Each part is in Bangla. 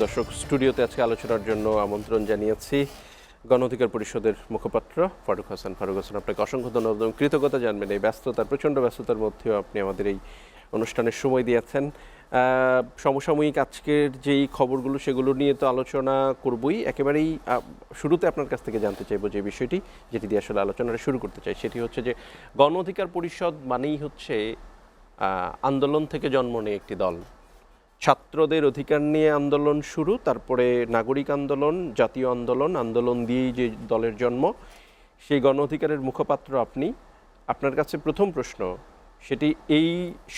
দর্শক স্টুডিওতে আজকে আলোচনার জন্য আমন্ত্রণ জানিয়েছি গণ অধিকার পরিষদের মুখপাত্র ফারুক হাসান। আপনাকে অসংখ্য ধন্যবাদ এবং কৃতজ্ঞতা জানবেন এই প্রচণ্ড ব্যস্ততার মধ্যেও আপনি আমাদের এই অনুষ্ঠানের সময় দিয়েছেন। সমসাময়িক আজকের যেই খবরগুলো সেগুলো নিয়ে তো আলোচনা করবই। একেবারেই শুরুতে আপনার কাছ থেকে জানতে চাইবো যে বিষয়টি যেটি দিয়ে আসলে আলোচনাটা শুরু করতে চাই, সেটি হচ্ছে যে গণ অধিকার পরিষদ মানেই হচ্ছে আন্দোলন থেকে জন্ম নেয় একটি দল। ছাত্রদের অধিকার নিয়ে আন্দোলন শুরু, তারপরে নাগরিক আন্দোলন, জাতীয় আন্দোলন, আন্দোলন দিয়েই যে দলের জন্ম। সেই গণ অধিকারের মুখপাত্র আপনি। আপনার কাছে প্রথম প্রশ্ন, সেটি এই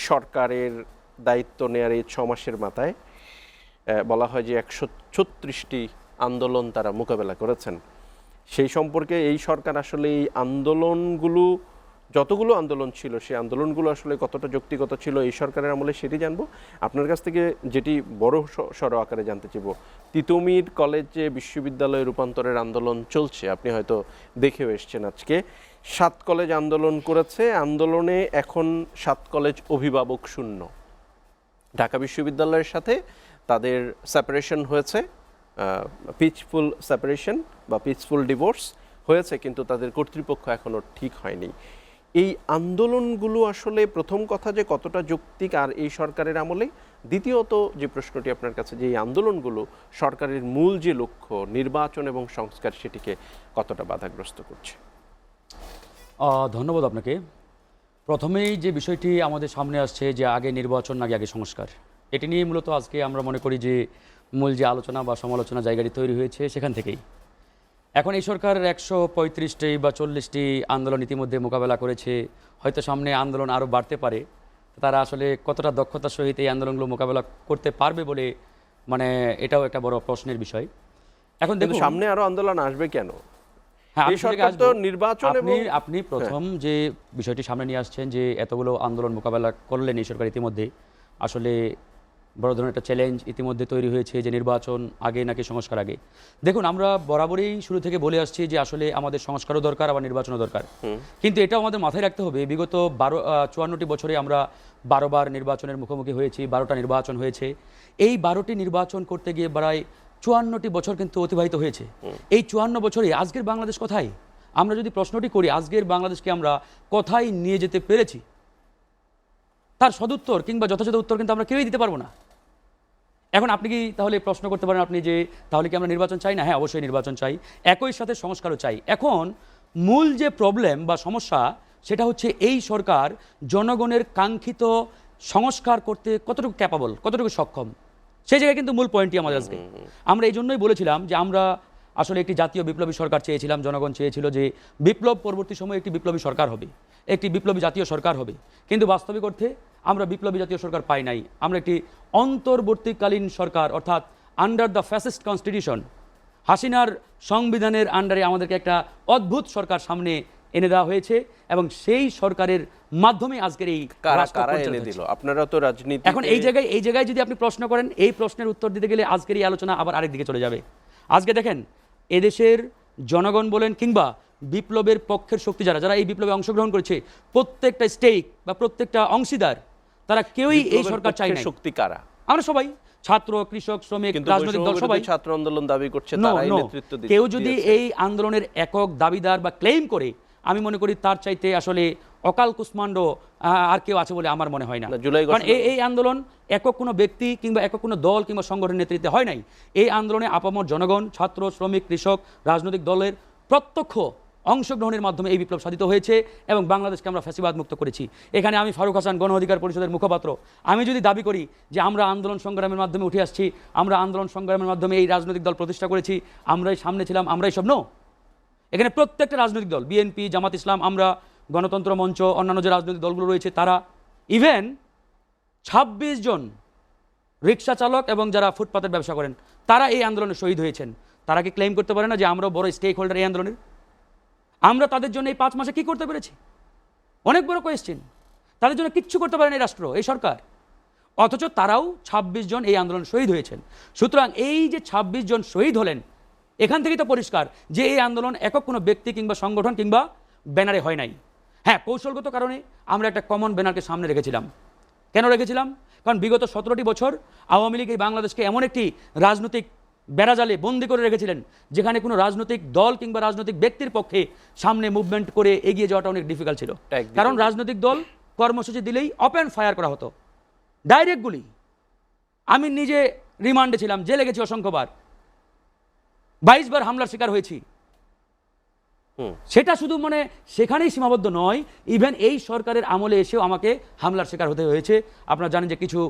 সরকারের দায়িত্ব নেয়ার এই 6 মাসের মাথায় বলা হয় যে 136টি আন্দোলন তারা মোকাবেলা করেছেন। সেই সম্পর্কে এই সরকার আসলে এই আন্দোলনগুলো, যতগুলো আন্দোলন ছিল সেই আন্দোলনগুলো আসলে কতটা যৌক্তিকতা ছিল এই সরকারের আমলে সেটি জানবো। আপনার কাছ থেকে যেটি বড় সড় আকারে জানতে চাইব, তিতুমির কলেজে বিশ্ববিদ্যালয়ে রূপান্তরের আন্দোলন চলছে, আপনি হয়তো দেখেও এসছেন। আজকে 7 কলেজ আন্দোলন করেছে। আন্দোলনে এখন 7 কলেজ অভিভাবক শূন্য। ঢাকা বিশ্ববিদ্যালয়ের সাথে তাদের সেপারেশন হয়েছে, পিসফুল সেপারেশন বা পিসফুল ডিভোর্স হয়েছে, কিন্তু তাদের কর্তৃপক্ষ এখনও ঠিক হয়নি। এই আন্দোলনগুলো আসলে প্রথম কথা যে কতটা যৌক্তিক আর এই সরকারের আমলে, দ্বিতীয়ত যে প্রশ্নটি আপনার কাছে, যে এই আন্দোলনগুলো সরকারের মূল যে লক্ষ্য নির্বাচন এবং সংস্কার সেটিকে কতটা বাধাগ্রস্ত করছে। ধন্যবাদ আপনাকে। প্রথমেই যে বিষয়টি আমাদের সামনে আসছে যে আগে নির্বাচন নাকি আগে সংস্কার, এটি নিয়ে মূলত আজকে আমরা মনে করি যে মূল যে আলোচনা বা সমালোচনা জায়গাটি তৈরি হয়েছে সেখান থেকেই। এখন এই সরকার 135টি বা 40টি আন্দোলন ইতিমধ্যে মোকাবেলা করেছে, হয়তো সামনে আন্দোলন আরও বাড়তে পারে। তারা আসলে কতটা দক্ষতার সহিত এই আন্দোলনগুলো মোকাবেলা করতে পারবে বলে এটাও একটা বড় প্রশ্নের বিষয়। এখন দেখুন সামনে আরও আন্দোলন আসবে কেন? আপনি প্রথম যে বিষয়টি সামনে নিয়ে আসছেন যে এতগুলো আন্দোলন মোকাবেলা করলেন এই সরকার ইতিমধ্যে, আসলে বড় ধরনের একটা চ্যালেঞ্জ ইতিমধ্যে তৈরি হয়েছে যে নির্বাচন আগে নাকি সংস্কার আগে। দেখুন, আমরা বরাবরই শুরু থেকে বলে আসছি যে আসলে আমাদের সংস্কারও দরকার, আবার নির্বাচনও দরকার। কিন্তু এটাও আমাদের মাথায় রাখতে হবে, বিগত 54টি বছরে আমরা 12 বার নির্বাচনের মুখোমুখি হয়েছি, 12টা নির্বাচন হয়েছে। এই 12টি নির্বাচন করতে গিয়ে প্রায় 54টি বছর কিন্তু অতিবাহিত হয়েছে। এই 54 বছরে আজকের বাংলাদেশ কোথায়? আমরা যদি প্রশ্নটি করি আজকের বাংলাদেশকে আমরা কোথায় নিয়ে যেতে পেরেছি, তার সদুত্তর কিংবা যথাযথ উত্তর কিন্তু আমরা কেউই দিতে পারবো না। এখন আপনি কি তাহলে প্রশ্ন করতে পারেন আপনি যে তাহলে কি আমরা নির্বাচন চাই না? হ্যাঁ, অবশ্যই নির্বাচন চাই, একই সাথে সংস্কারও চাই। এখন মূল যে প্রবলেম বা সমস্যা সেটা হচ্ছে এই সরকার জনগণের কাঙ্ক্ষিত সংস্কার করতে কতটুকু ক্যাপাবল, কতটুকু সক্ষম, সেই জায়গায় কিন্তু মূল পয়েন্টই আমাদের আজকে। আমরা এই জন্যই বলেছিলাম যে আমরা আসলে একটি জাতীয় বিপ্লবী সরকার চেয়েছিলাম। জনগণ চেয়েছিল যে বিপ্লব পরবর্তী সময়ে একটি বিপ্লবী সরকার হবে, একটি বিপ্লবী জাতীয় সরকার হবে। কিন্তু বাস্তবিক অর্থে আমরা বিপ্লবী জাতীয় সরকার পাই নাই। আমরা একটি অন্তর্বর্তীকালীন সরকার, অর্থাৎ আন্ডার দ্য ফ্যাসিস্ট কনস্টিটিউশন, হাসিনার সংবিধানের আন্ডারে আমাদেরকে একটা অদ্ভুত সরকার সামনে এনে দেওয়া হয়েছে এবং সেই সরকারের মাধ্যমে আজকের এই আপনারা তো রাজনীতি। এখন এই জায়গায় যদি আপনি প্রশ্ন করেন, এই প্রশ্নের উত্তর দিতে গেলে আজকের এই আলোচনা আবার আরেক দিকে চলে যাবে। আজকে দেখেন, এদেশের জনগণ বলেন কিংবা বিপ্লবের পক্ষের শক্তি যারা এই বিপ্লবে অংশগ্রহণ করেছে, প্রত্যেকটা স্টেক বা প্রত্যেকটা অংশীদার, তারা কেউই এই সরকার চায় না। শক্তি কারা? আমরা সবাই, ছাত্র, কৃষক, শ্রমিক, রাজনৈতিক দল, সবাই ছাত্র আন্দোলন দাবি করছে, তারাই নেতৃত্ব দিচ্ছে। কেউ যদি এই আন্দোলনের একক দাবিদার বা ক্লেম করে, আমি মনে করি তার চাইতে আসলে অকাল কুষ্মাণ্ড আর কেউ আছে বলে আমার মনে হয় না। কারণ এই আন্দোলন একক কোনো ব্যক্তি কিংবা একক কোনো দল কিংবা সংগঠনের নেতৃত্বে হয় নাই। এই আন্দোলনে আপামর জনগণ, ছাত্র, শ্রমিক, কৃষক, রাজনৈতিক দলের প্রত্যক্ষ অংশগ্রহণের মাধ্যমে এই বিপ্লব সাধিত হয়েছে এবং বাংলাদেশকে আমরা ফ্যাসিবাদ মুক্ত করেছি। এখানে আমি ফারুক হাসান, গণ অধিকার পরিষদের মুখপাত্র, আমি যদি দাবি করি যে আমরা আন্দোলন সংগ্রামের মাধ্যমে উঠে আসছি, আমরা আন্দোলন সংগ্রামের মাধ্যমে এই রাজনৈতিক দল প্রতিষ্ঠা করেছি, আমরাই সামনে ছিলাম, আমরাই সব, এখানে প্রত্যেকটা রাজনৈতিক দল, বিএনপি, জামাত ইসলাম, আমরা, গণতন্ত্র মঞ্চ, অন্যান্য যে রাজনৈতিক দলগুলো রয়েছে তারা, ইভেন 26 জন রিক্সা চালক এবং যারা ফুটপাতের ব্যবসা করেন তারা এই আন্দোলনে শহীদ হয়েছেন। তারা কি ক্লেম করতে পারে না যে আমরাও বড় স্টেক হোল্ডার এই আন্দোলনের? আমরা তাদের জন্য এই 5 মাসে কি করতে পেরেছি? অনেক বড় কোয়েশ্চেন। তাদের জন্য কিচ্ছু করতে পারেন এই রাষ্ট্র, এই সরকার, অথচ তারাও 26 জন এই আন্দোলন শহীদ হয়েছেন। সুতরাং এই যে 26 জন শহীদ হলেন, এখান থেকেই তো পরিষ্কার যে এই আন্দোলন একক কোনো ব্যক্তি কিংবা সংগঠন কিংবা ব্যানারে হয় নাই। হ্যাঁ, কৌশলগত কারণে আমরা একটা কমন ব্যানারকে সামনে রেখেছিলাম। কেন রেখেছিলাম? কারণ বিগত 17টি বছর আওয়ামী লীগ এই বাংলাদেশকে এমন একটি রাজনৈতিক বেড়াজালে বন্দি করে রেখেছিলেন যেখানে কোনো রাজনৈতিক দল কিংবা রাজনৈতিক ব্যক্তির পক্ষে সামনে মুভমেন্ট করে এগিয়ে যাওয়াটা অনেক ডিফিকাল্ট ছিল। কারণ রাজনৈতিক দল কর্মসূচি দিলেই ওপেন ফায়ার করা হতো, ডাইরেক্ট গুলি। আমি নিজে রিমান্ডে ছিলাম, জেলে গেছি অসংখ্যবার, 22 বার হামলার শিকার হয়েছি। সেটা শুধু মানে সেখানেই সীমাবদ্ধ নয়, ইভেন এই সরকারের আমলে এসেও আমাকে হামলার শিকার হতে হয়েছে। আপনারা জানেন যে কিছু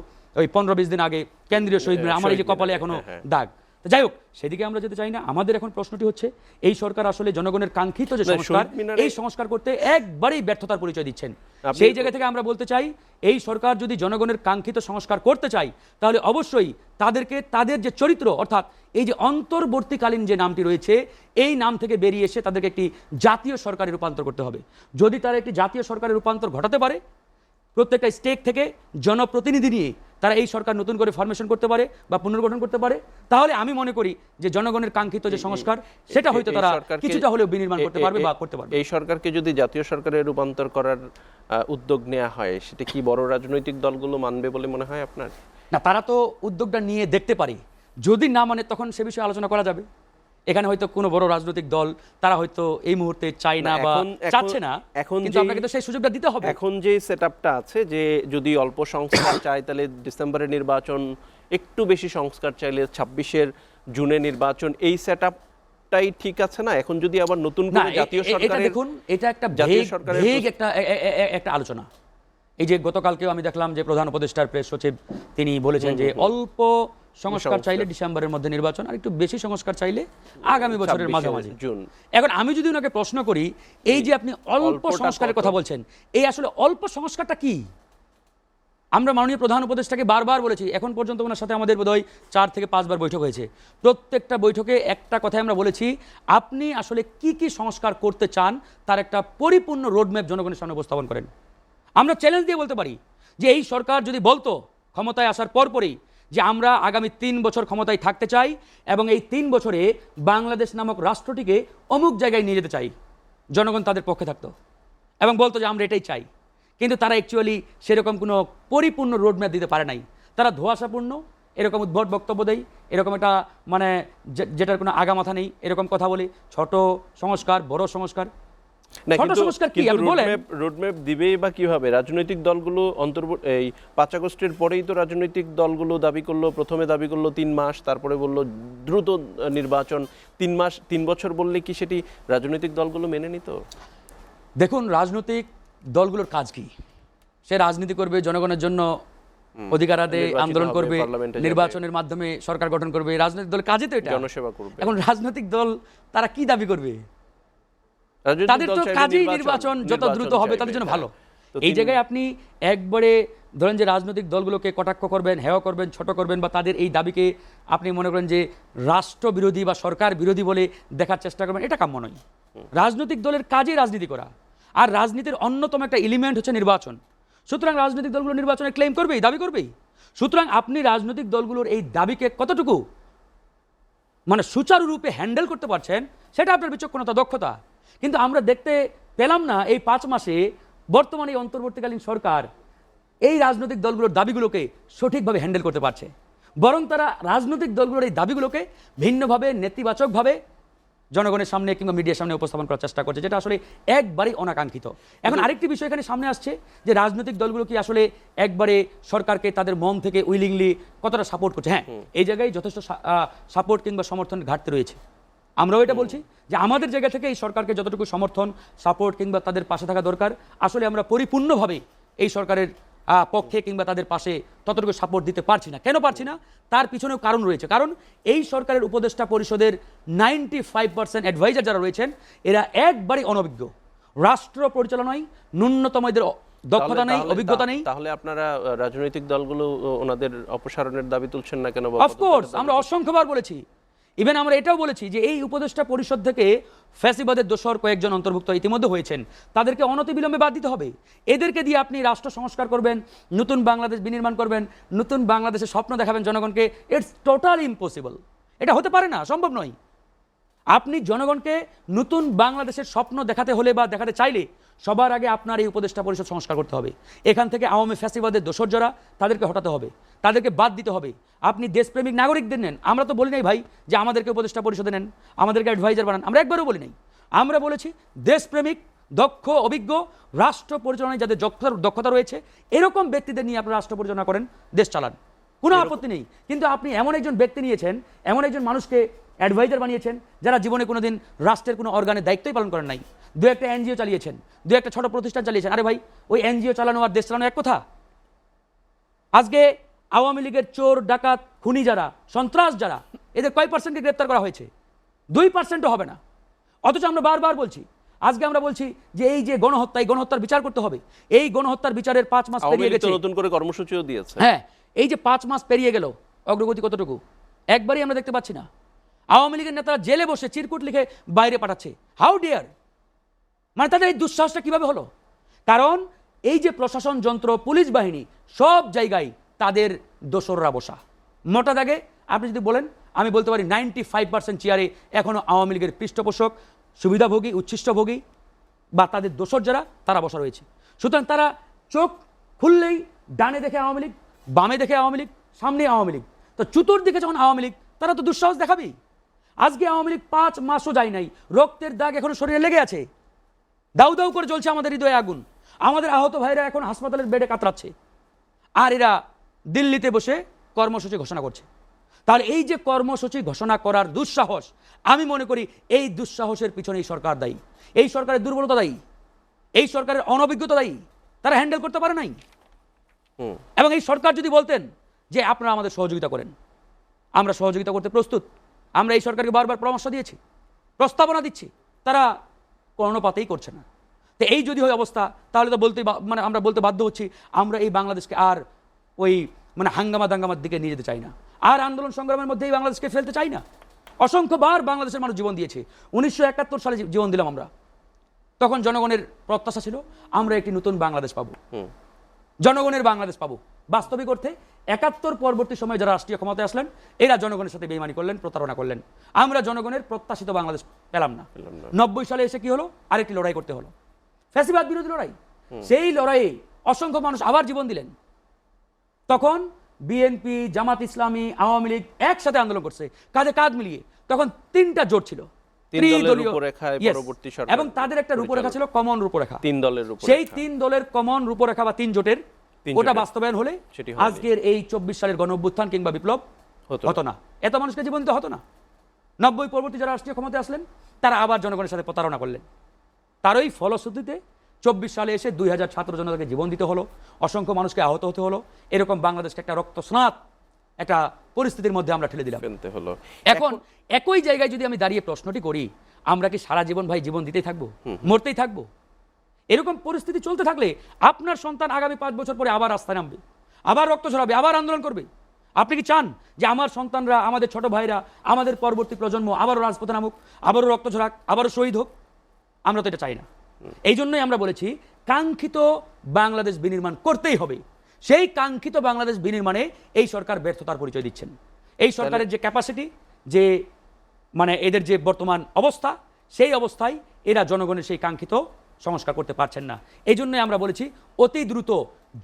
ওই 15-20 দিন আগে কেন্দ্রীয় শহীদ মিনার, আমার এই যে কপালে এখনো দাগ। যাই হোক, সেদিকে আমরা যেতে চাই না। আমাদের এখন প্রশ্নটি হচ্ছে এই সরকার আসলে জনগণের কাঙ্ক্ষিত যে সংস্কার, এই সংস্কার করতে একবারেই ব্যর্থতার পরিচয় দিচ্ছেন। সেই জায়গা থেকে আমরা বলতে চাই, এই সরকার যদি জনগণের কাঙ্ক্ষিত সংস্কার করতে চায় তাহলে অবশ্যই তাদেরকে তাদের যে চরিত্র, অর্থাৎ এই যে অন্তর্বর্তীকালীন যে নামটি রয়েছে, এই নাম থেকে বেরিয়ে এসে তাদেরকে একটি জাতীয় সরকারে রূপান্তর করতে হবে। যদি তারা একটি জাতীয় সরকারে রূপান্তর ঘটাতে পারে, প্রত্যেকটা স্টেক থেকে জনপ্রতিনিধি নিয়ে তারা এই সরকার নতুন করে ফরমেশন করতে পারে বা পুনর্গঠন করতে পারে, তাহলে আমি মনে করি যে জনগণের কাঙ্ক্ষিত যে সংস্কার সেটা হয়তো তারা কিছুটা হলেও বিনির্মাণ করতে পারবে বা করতে পারবে। এই সরকারকে যদি জাতীয় সরকারে রূপান্তর করার উদ্যোগ নেওয়া হয়, সেটা কি বড় রাজনৈতিক দলগুলো মানবে বলে মনে হয় আপনার? না, তারা তো উদ্যোগটা নিয়ে দেখতে পারে, যদি না মানে তখন সে বিষয়ে আলোচনা করা যাবে। এখানে হয়তো কোনো বড় রাজনৈতিক দল তারা হয়তো এই মুহূর্তে চায় না বা চাচ্ছে না, কিন্তু আপনাকে তো সেই সুযোগটা দিতে হবে। এখন যে সেটআপটা আছে যে যদি অল্প সংস্কার চায় তাহলে ডিসেম্বরের নির্বাচন, একটু বেশি সংস্কার চাইলে 26-এর জুনে নির্বাচন, এই সেটআপটাই ঠিক আছে না? এখন যদি আবার নতুন করে জাতীয় সরকারের, দেখুন এটা একটা ভেগ একটা আলোচনা। এই যে গতকালকেও আমি দেখলাম যে প্রধান উপদেষ্টার প্রেস সচিব তিনি বলেছেন যে অল্প সংস্কার চাইলে ডিসেম্বরের মধ্যে নির্বাচন, আর একটু বেশি সংস্কার চাইলে আগামী বছরের মাঝামাঝি জুন। এখন আমি যদি ওনাকে প্রশ্ন করি, এই যে আপনি অল্প সংস্কারের কথা বলছেন, এই আসলে অল্প সংস্কারটা কি? আমরা মাননীয় প্রধান উপদেষ্টাকে বারবার বলেছি, এখন পর্যন্ত ওনার সাথে আমাদের বোধহয় 4 থেকে 5 বার বৈঠক হয়েছে। প্রত্যেকটা বৈঠকে একটা কথাই আমরা বলেছি, আপনি আসলে কি কি সংস্কার করতে চান তার একটা পরিপূর্ণ রোডম্যাপ জনগণের সামনে উপস্থাপন করেন। আমরা চ্যালেঞ্জ দিয়ে বলতে পারি যে এই সরকার যদি বলতো ক্ষমতায় আসার পরপরই যে আমরা আগামী 3 বছর ক্ষমতায় থাকতে চাই এবং এই 3 বছরে বাংলাদেশ নামক রাষ্ট্রটিকে অমুক জায়গায় নিয়ে যেতে চাই, জনগণ তাদের পক্ষে থাকতো এবং বলতো যে আমরা এটাই চাই। কিন্তু তারা অ্যাকচুয়ালি সেরকম কোনো পরিপূর্ণ রোডম্যাপ দিতে পারে নাই। তারা ধোঁয়াশাপূর্ণ এরকম উদ্ভট বক্তব্য দেয়, এরকম একটা মানে যেটার কোনো আগামাথা নেই, এরকম কথা বলে ছোট সংস্কার, বড় সংস্কার। রোডম্যাপ দিবেই বা কিভাবে? রাজনৈতিক দলগুলো এই 5 আগস্টের পরেই তো রাজনৈতিক দলগুলো দাবি করলো, প্রথমে দাবি করলো 3 মাস, তারপরে বললো দ্রুত নির্বাচন। 3 মাস 3 বছর বললে কি সেটি রাজনৈতিক দলগুলো মেনে নিত? দেখুন, রাজনৈতিক দলগুলোর কাজ কি? সে রাজনীতি করবে, জনগণের জন্য অধিকার আদায়ে আন্দোলন করবে, নির্বাচনের মাধ্যমে সরকার গঠন করবে। রাজনৈতিক দলের কাজই তো এটা, জনসেবা করবে। এখন রাজনৈতিক দল তারা কি দাবি করবে? তাদের তো কাজেই নির্বাচন যত দ্রুত হবে তাদের জন্য ভালো। এই জায়গায় আপনি একবারে ধরেন যে রাজনৈতিক দলগুলোকে কটাক্ষ করবেন, হেয় করবেন, ছোট করবেন বা তাদের এই দাবিকে আপনি মনে করেন যে রাষ্ট্র বিরোধী বা সরকার বিরোধী বলে দেখার চেষ্টা করবেন, এটা কাম্য নয়। রাজনৈতিক দলের কাজই রাজনীতি করা, আর রাজনীতির অন্যতম একটা এলিমেন্ট হচ্ছে নির্বাচন। সুতরাং রাজনৈতিক দলগুলো নির্বাচনে ক্লেম করবেই, দাবি করবেই। সুতরাং আপনি রাজনৈতিক দলগুলোর এই দাবিকে কতটুকু মানে সুচারুরূপে হ্যান্ডেল করতে পারছেন সেটা আপনার বিচক্ষণতা, দক্ষতা। কিন্তু আমরা দেখতে পেলাম না এই 5 মাসে বর্তমানে অন্তর্বর্তীকালীন সরকার এই রাজনৈতিক দলগুলোর দাবিগুলোকে সঠিকভাবে হ্যান্ডেল করতে পারছে। বরং তারা রাজনৈতিক দলগুলোর এই দাবিগুলোকে ভিন্নভাবে, নেতিবাচকভাবে জনগণের সামনে কিংবা মিডিয়ার সামনে উপস্থাপন করার চেষ্টা করছে, যেটা আসলে একবারেই অনাকাঙ্ক্ষিত। এখন আরেকটি বিষয় এখানে সামনে আসছে যে রাজনৈতিক দলগুলো কি আসলে একবারে সরকারকে তাদের মন থেকে উইলিংলি কতটা সাপোর্ট করছে? হ্যাঁ, এই জায়গায় যথেষ্ট সাপোর্ট কিংবা সমর্থনের ঘাটতি রয়েছে। আমরাও এটা বলছি যে আমাদের জায়গা থেকে এই সরকারকে যতটুকু সমর্থন, সাপোর্ট কিংবা তাদের পাশে থাকা দরকার, আসলে আমরা পরিপূর্ণভাবে এই সরকারের পক্ষে কিংবা তাদের পাশে ততটুকু সাপোর্ট দিতে পারছি না। কেন পারছি না? তার পিছনেও কারণ রয়েছে। কারণ এই সরকারের উপদেষ্টা পরিষদের 95% অ্যাডভাইজার যারা রয়েছেন এরা একবারই অনভিজ্ঞ। রাষ্ট্র পরিচালনায় ন্যূনতম এদের দক্ষতা নেই, অভিজ্ঞতা নেই। তাহলে আপনারা রাজনৈতিক দলগুলো ওনাদের অপসারণের দাবি তুলছেন না কেন? অফকোর্স আমরা অসংখ্যবার বলেছি। ইভেন আমরা এটাও বলেছি যে এই উপদেষ্টা পরিষদ থেকে ফ্যাসিবাদের দোসর কয়েকজন অন্তর্ভুক্ত ইতিমধ্যে হয়েছেন, তাদেরকে অনতিবিলম্বে বাদ দিতে হবে। এদেরকে দিয়ে আপনি রাষ্ট্র সংস্কার করবেন, নতুন বাংলাদেশ বিনির্মাণ করবেন, নতুন বাংলাদেশের স্বপ্ন দেখাবেন জনগণকে, ইটস টোটালি ইম্পসিবল। এটা হতে পারে না, সম্ভব নয়। আপনি জনগণকে নতুন বাংলাদেশের স্বপ্ন দেখাতে হলে বা দেখাতে চাইলে সবার আগে আপনার এই উপদেষ্টা পরিষদ সংস্কার করতে হবে। এখান থেকে আওয়ামী ফ্যাসিবাদের দোসর যারা তাদেরকে হটাতে হবে, তাদেরকে বাদ দিতে হবে। আপনি দেশপ্রেমিক নাগরিকদের নেন, আমরা তো বলি নাই ভাই যে আমাদেরকে উপদেষ্টা পরিষদে নেন, আমাদেরকে অ্যাডভাইজার বানান, আমরা একবারও বলি নাই। আমরা বলেছি দেশপ্রেমিক, দক্ষ, অভিজ্ঞ, রাষ্ট্র পরিচালনায় যাদের দক্ষতা রয়েছে এরকম ব্যক্তিদের নিয়ে আপনারা রাষ্ট্র পরিচালনা করেন, দেশ চালান, কোনো আপত্তি নেই। কিন্তু আপনি এমন একজন ব্যক্তি নিয়েছেন, এমন একজন মানুষকে অ্যাডভাইজার বানিয়েছেন যারা জীবনে কোনোদিন রাষ্ট্রের কোনো অর্গানের দায়িত্বই পালন করেন নাই। দু একটা এনজিও চালিয়েছেন, দু একটা ছোট প্রতিষ্ঠান চালিয়েছেন। আরে ভাই, ওই এনজিও চালানো আর দেশ চালানো এক কথা? আজকে আওয়ামী লীগের চোর, ডাকাত, খুনি যারা, সন্ত্রাস যারা, এদের কয় পার্সেন্টকে গ্রেপ্তার করা হয়েছে? 2% হবে না। অথচ আমরা বারবার বলছি, আজকে আমরা বলছি যে এই যে গণহত্যা, এই গণহত্যার বিচার করতে হবে। এই গণহত্যার বিচারের 5 মাস পেরিয়ে গেছে, নতুন করে কর্মসূচিও দিয়েছে। হ্যাঁ, এই যে 5 মাস পেরিয়ে গেল, অগ্রগতি কতটুকু একবারই আমরা দেখতে পাচ্ছি না। আওয়ামী লীগের নেতারা জেলে বসে চিরকুট লিখে বাইরে পাঠাচ্ছে। How dear! মানে তাদের এই দুঃসাহসটা কিভাবে হলো? কারণ এই যে প্রশাসন যন্ত্র, পুলিশ বাহিনী, সব জায়গায় তাদের দোসররা বসা। মোটা দাগে আপনি যদি বলেন, আমি বলতে পারি 95% চেয়ারে এখনও আওয়ামী লীগের পৃষ্ঠপোষক, সুবিধাভোগী, উচ্ছিষ্টভোগী বা তাদের দোসর যারা, তারা বসা রয়েছে। সুতরাং তারা চোখ খুললেই ডানে দেখে আওয়ামী লীগ, বামে দেখে আওয়ামী লীগ, সামনে আওয়ামী লীগ। তো চতুর্দিকে যখন আওয়ামী লীগ, তারা তো দুঃসাহস দেখাবেই। আজকে আওয়ামী লীগ 5 মাসও যায় নাই, রক্তের দাগ এখনো শরীরে লেগে আছে, দাউ দাউ করে জ্বলছে আমাদের হৃদয়ে আগুন। আমাদের আহত ভাইরা এখন হাসপাতালের বেডে কাতরাচ্ছে, আর এরা দিল্লিতে বসে কর্মসূচি ঘোষণা করছে। তাহলে এই যে কর্মসূচি ঘোষণা করার দুঃসাহস, আমি মনে করি এই দুঃসাহসের পিছনে এই সরকার দায়ী, এই সরকারের দুর্বলতা দায়ী, এই সরকারের অনভিজ্ঞতা দায়ী। তারা হ্যান্ডেল করতে পারে নাই। এবং এই সরকার যদি বলতেন যে আপনারা আমাদের সহযোগিতা করেন, আমরা সহযোগিতা করতে প্রস্তুত, আমরা এই সরকারকে বারবার পরামর্শ দিয়েছি, প্রস্তাবনা দিচ্ছি, তারা কর্ণপাতেই করছে না। তো এই যদি হয় অবস্থা, তাহলে তো মানে আমরা বলতে বাধ্য হচ্ছি আমরা এই বাংলাদেশকে আর ওই মানে হাঙ্গামা দাঙ্গামার দিকে নিয়ে যেতে চাই না, আর আন্দোলন সংগ্রামের মধ্যে এই বাংলাদেশকে ফেলতে চাই না। অসংখ্যবার বাংলাদেশের মানুষ জীবন দিয়েছে। 1971 সালে জীবন দিলাম আমরা, তখন জনগণের প্রত্যাশা ছিল আমরা একটি নতুন বাংলাদেশ পাবো, জনগণের বাংলাদেশ পাবো। বাস্তবিক অর্থে 71 পরবর্তী সময়ে যারা রাষ্ট্রীয় ক্ষমতায় আসলেন, এরা জনগণের সাথে বেইমানি করলেন, প্রতারণা করলেন। আমরা জনগণের প্রত্যাশিত বাংলাদেশ পেলাম না। 90 সালে এসে কি হলো? আরেকটি লড়াই করতে হলো, ফ্যাসিবাদ বিরোধী লড়াই। সেই লড়াইয়ে অসংখ্য মানুষ আবার জীবন দিলেন। তখন বিএনপি, জামাত ইসলামী, আওয়ামী লীগ একসাথে আন্দোলন করছে, কাঁধে কাঁধ মিলিয়ে। তখন 3টা জোট ছিল, এবং তাদের একটা রূপরেখা ছিল, কমন রূপরেখা। 3 দলের সেই 3 দলের কমন রূপরেখা বা 3 জোটের ওটা বাস্তবায়ন হলে আজকের এই 24 সালের গণঅভ্যুত্থান কিংবা বিপ্লব হতো না, এত মানুষকে জীবন দিতে হতো না। 90 পরবর্তী যারা রাষ্ট্রীয় ক্ষমতায় আসলেন, তারা আবার জনগণের সাথে প্রতারণা করলেন। তারই ফলশ্রুতিতে 24 সালে এসে 2000 ছাত্র জনতাকে জীবন দিতে হলো, অসংখ্য মানুষকে আহত হতে হলো। এরকম বাংলাদেশকে একটা রক্তস্নাত একটা পরিস্থিতির মধ্যে আমরা ঠেলে দিলাম। এখন একই জায়গায় যদি আমি দাঁড়িয়ে প্রশ্নটি করি, আমরা কি সারা জীবন ভাই জীবন দিতেই থাকবো, মরতেই থাকবো? এরকম পরিস্থিতি চলতে থাকলে আপনার সন্তান আগামী 5 বছর পরে আবার রাস্তায় নামবে, আবার রক্ত ঝরাবে, আবার আন্দোলন করবে। আপনি কি চান যে আমার সন্তানরা, আমাদের ছোট ভাইরা, আমাদের পরবর্তী প্রজন্ম আবারও রাজপথে নামুক, আবারও রক্ত ঝরাক, আবারও শহীদ হোক? আমরা তো এটা চাই না। এই জন্যই আমরা বলেছি কাঙ্ক্ষিত বাংলাদেশ বিনির্মাণ করতেই হবে। সেই কাঙ্ক্ষিত বাংলাদেশ বিনির্মাণে এই সরকার ব্যর্থতার পরিচয় দিচ্ছেন। এই সরকারের যে ক্যাপাসিটি, যে মানে এদের যে বর্তমান অবস্থা, সেই অবস্থায় এরা জনগণের সেই কাঙ্ক্ষিত সংস্কার করতে পারছেন না। এই জন্যই আমরা বলেছি অতি দ্রুত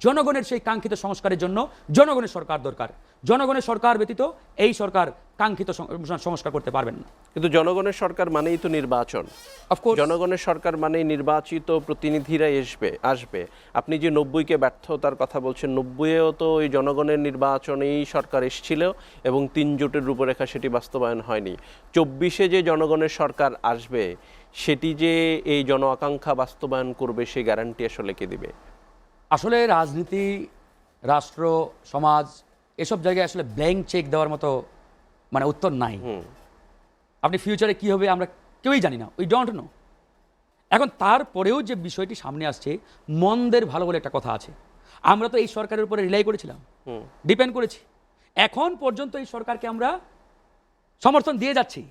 জনগণের সেই কাঙ্ক্ষিত সংস্কারের জন্য জনগণের সরকার দরকার। জনগণের সরকার ব্যতীত এই সরকার কাঙ্ক্ষিত সংস্কার করতে পারবেন না। কিন্তু জনগণের সরকার মানেই তো নির্বাচন। অফকোর্স জনগণের সরকার মানেই নির্বাচিত প্রতিনিধিরা আসবে। আপনি যে 90কে ব্যর্থতার কথা বলছেন, 90এও তো ওই জনগণের নির্বাচনেই সরকার এসেছিল এবং 3 জোটের রূপরেখা সেটি বাস্তবায়ন হয়নি। 24-এ যে জনগণের সরকার আসবে, সেটি যে এই জন আকাঙ্ক্ষা বাস্তবায়ন করবে, সেই গ্যারান্টি আসলে কে দিবে? আসলে রাজনীতি, রাষ্ট্র, সমাজ, এসব জায়গায় আসলে ব্ল্যাঙ্ক চেক দেওয়ার মতো মানে উত্তর নাই। আপনি ফিউচারে কি হবে আমরা কেউই জানি না, উই ডোন্ট নো। এখন তারপরেও যে বিষয়টি সামনে আসছে, মন্দের ভালো বলে একটা কথা আছে। আমরা তো এই সরকারের উপরে রিলাই করেছিলাম, ডিপেন্ড করেছি। এখন পর্যন্ত এই সরকারকে আমরা সমর্থন দিয়ে যাচ্ছি।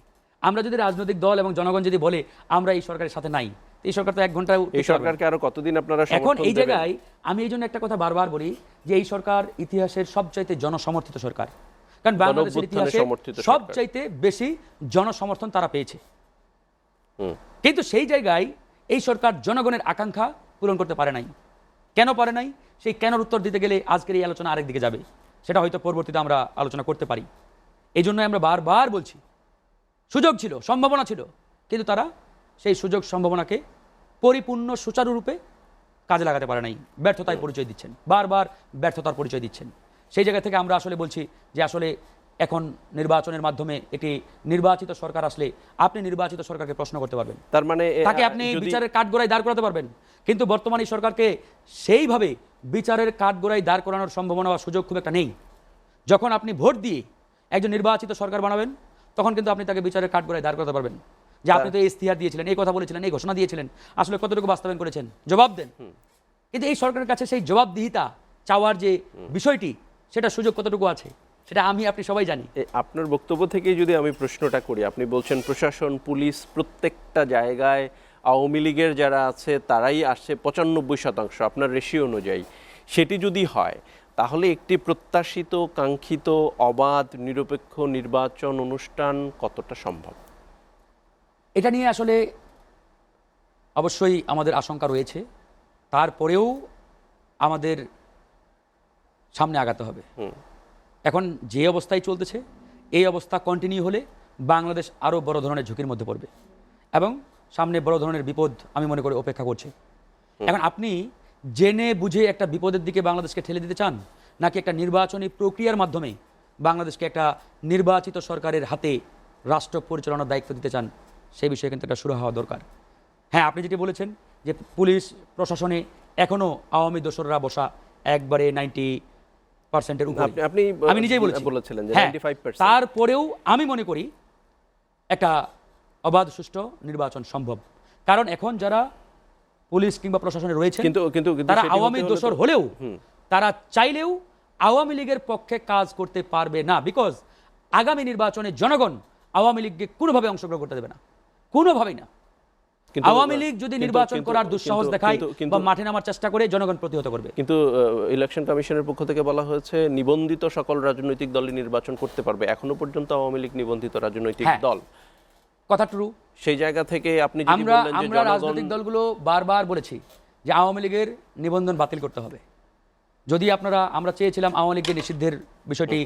আমরা যদি রাজনৈতিক দল এবং জনগণ যদি বলে আমরা এই সরকারের সাথে নাই, এই সরকার তো 1 ঘন্টায়, এই সরকারকে আরো কতদিন আপনারা সমর্থন দেবেন? এখন এই জায়গায় আমি এই জন্য একটা কথা বারবার বলি যে এই সরকার ইতিহাসের সবচাইতে জনসমর্থিত সরকার। কারণ বাংলাদেশের ইতিহাসে সবচাইতে বেশি জনসমর্থন তারা পেয়েছে। কিন্তু সেই জায়গায় এই সরকার জনগণের আকাঙ্ক্ষা পূরণ করতে পারে নাই। কেন পারে নাই, সেই কেনর উত্তর দিতে গেলে আজকের এই আলোচনা আরেক দিকে যাবে, সেটা হয়তো পরবর্তীতে আমরা আলোচনা করতে পারি। এই জন্যই আমরা বারবার বলছি, সুযোগ ছিল, সম্ভাবনা ছিল, কিন্তু তারা সেই সুযোগ সম্ভাবনাকে পরিপূর্ণ সুচারুরূপে কাজে লাগাতে পারে নাই, ব্যর্থতায় পরিচয় দিচ্ছেন, বারবার ব্যর্থতার পরিচয় দিচ্ছেন। সেই জায়গা থেকে আমরা আসলে বলছি যে আসলে এখন নির্বাচনের মাধ্যমে একটি নির্বাচিত সরকার আসলে আপনি নির্বাচিত সরকারকে প্রশ্ন করতে পারবেন, তার মানে তাকে আপনি বিচারের কাঠগড়ায় দাঁড় করাতে পারবেন, কিন্তু বর্তমানে এই সরকারকে সেইভাবে বিচারের কাঠগড়ায় দাঁড় করানোর সম্ভাবনা বা সুযোগ খুব একটা নেই। যখন আপনি ভোট দিয়ে একজন নির্বাচিত সরকার বানাবেন, তখন কিন্তু আপনি তাকে বিচারের কাঠগড়ায় দাঁড় করাতে পারবেন যে আপনি তো এই ইস্তিহার দিয়েছিলেন, এই কথা বলেছিলেন, এই ঘোষণা দিয়েছিলেন, আসলে কতটুকু বাস্তবায়ন করেছেন, জবাব দেন। কিন্তু এই সরকারের কাছে সেই জবাবদিহিতা চাওয়ার যে বিষয়টি, সেটা সুযোগ কতটুকু আছে, সেটা আপনি সবাই জানি। আপনার বক্তব্য থেকে যদি আমি প্রশ্নটা করি, আপনি বলছেন প্রশাসন, পুলিশ, প্রত্যেকটা জায়গায় আওয়ামী লীগের যারা আছে তারাই আসছে 95%। আপনার রেশিও অনুযায়ী সেটি যদি হয়, তাহলে একটি প্রত্যাশিত, কাঙ্ক্ষিত, অবাধ, নিরপেক্ষ নির্বাচন অনুষ্ঠান কতটা সম্ভব? এটা নিয়ে আসলে অবশ্যই আমাদের আশঙ্কা রয়েছে, তারপরেও আমাদের সামনে আগাতে হবে। এখন যে অবস্থায় চলতেছে, এই অবস্থা কন্টিনিউ হলে বাংলাদেশ আরও বড় ধরনের ঝুঁকির মধ্যে পড়বে এবং সামনে বড় ধরনের বিপদ আমি মনে করি অপেক্ষা করছে। এখন আপনি জেনে বুঝে একটা বিপদের দিকে বাংলাদেশকে ঠেলে দিতে চান, নাকি একটা নির্বাচনী প্রক্রিয়ার মাধ্যমে বাংলাদেশকে একটা নির্বাচিত সরকারের হাতে রাষ্ট্র পরিচালনার দায়িত্ব দিতে চান, সেই বিষয়ে কিন্তু একটা শুরু হওয়া দরকার। হ্যাঁ, আপনি যেটি বলেছেন যে পুলিশ প্রশাসনে এখনও আওয়ামী দোসররা বসা একবারে 90%-এর উপরে, আমি নিজেই বলেছিলেন যে 95%। তারপরেও আমি মনে করি একটা অবাধ সুষ্ঠু নির্বাচন সম্ভব, কারণ এখন যারা পুলিশ কিংবা প্রশাসনে রয়েছে তারা আওয়ামী দোসর হলেও তারা চাইলেও আওয়ামী লীগের পক্ষে কাজ করতে পারবে না, বিকজ আগামী নির্বাচনে জনগণ আওয়ামী লীগকে কোনোভাবে অংশগ্রহণ করতে দেবে না, কোনোভাবেই না। আওয়ামী লীগ যদি নির্বাচন করার দুঃসাহস দেখায় বা মাঠে নামার চেষ্টা করে, জনগণ প্রতিহত করবে। কিন্তু ইলেকশন কমিশনের পক্ষ থেকে বলা হয়েছে নিবন্ধিত সকল রাজনৈতিক দলই নির্বাচন করতে পারবে। এখনো পর্যন্ত আওয়ামী লীগ নিবন্ধিত রাজনৈতিক দল। কথা ট্রু। সেই জায়গা থেকে আপনি আমরা রাজনৈতিক দলগুলো বারবার বলেছি যে আওয়ামী লীগের নিবন্ধন বাতিল করতে হবে। যদি আমরা চেয়েছিলাম আওয়ামী লীগের নিষিদ্ধের বিষয়টি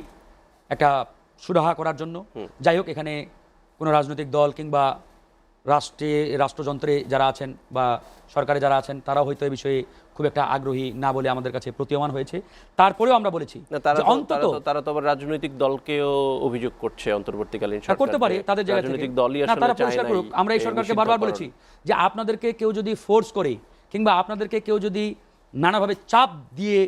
একটা সুরাহা করার জন্য। যাই হোক, এখানে কোনো রাজনৈতিক দল কিংবা রাষ্ট্রযন্ত্রে যারা আছেন বা সরকারে যারা আছেন তারাও হয়তো এই বিষয়ে খুব একটা আগ্রহী না বলে আমাদের কাছে প্রতীয়মান হয়েছে। তারপরেও আমরা বলেছি অন্তত তারা তো আবার রাজনৈতিক দলকেও অভিযোগ করছে অন্তর্বর্তীকালীন সরকার করতে পারে তাদের জায়গা থেকে, রাজনৈতিক দলই আসলে তারা পরিষ্কার করুক। আমরা এই সরকারকে বারবার বলেছি যে আপনাদেরকে কেউ যদি ফোর্স করে কিংবা আপনাদেরকে কেউ যদি নানাভাবে চাপ দিয়ে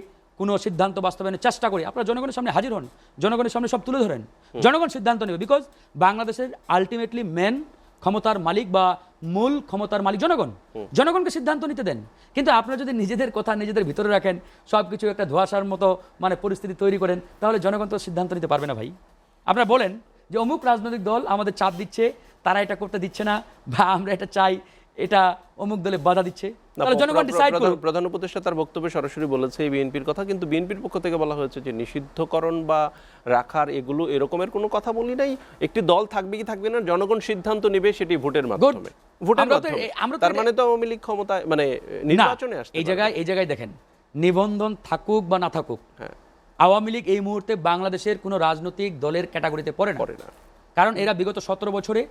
কোনো সিদ্ধান্ত বাস্তবায়নের চেষ্টা করে, আপনারা জনগণের সামনে হাজির হন, জনগণের সামনে সব তুলে ধরেন, জনগণ সিদ্ধান্ত নেবে। বিকজ বাংলাদেশের আলটিমেটলি মেন ক্ষমতার মালিক বা মূল ক্ষমতার মালিক জনগণ। জনগণকে সিদ্ধান্ত নিতে দেন। কিন্তু আপনারা যদি নিজেদের কথা নিজেদের ভিতরে রাখেন, সব কিছু একটা ধোঁয়াশার মতো পরিস্থিতি তৈরি করেন, তাহলে জনগণ তো সিদ্ধান্ত নিতে পারবে না ভাই। আপনারা বলেন যে অমুক রাজনৈতিক দল আমাদের চাপ দিচ্ছে, তারা এটা করতে দিচ্ছে না, বা আমরা এটা চাই, এটা অমুক দলে বাধা দিচ্ছে, তাহলে জনগণ ডিসাইড করুক। প্রধান উপদেষ্টা তার বক্তব্যে সরাসরি বলেছে বিএনপির কথা, কিন্তু বিএনপির পক্ষ থেকে বলা হয়েছে যে নিষিদ্ধকরণ বা রাখার এগুলো এরকমের কোনো কথা বলি নাই। একটি দল থাকবে কি থাকবে না জনগণ সিদ্ধান্ত নেবে, সেটি ভোটের মাধ্যমে। তার মানে তো আওয়ামী লীগ ক্ষমতায় নির্বাচনে আসছে। এই জায়গায় দেখেন, নিবন্ধন থাকুক বা না থাকুক, আওয়ামী লীগ এই মুহূর্তে বাংলাদেশের কোনো রাজনৈতিক দলের ক্যাটাগরিতে পড়ে না। কারণ এরা বিগত 17 বছরে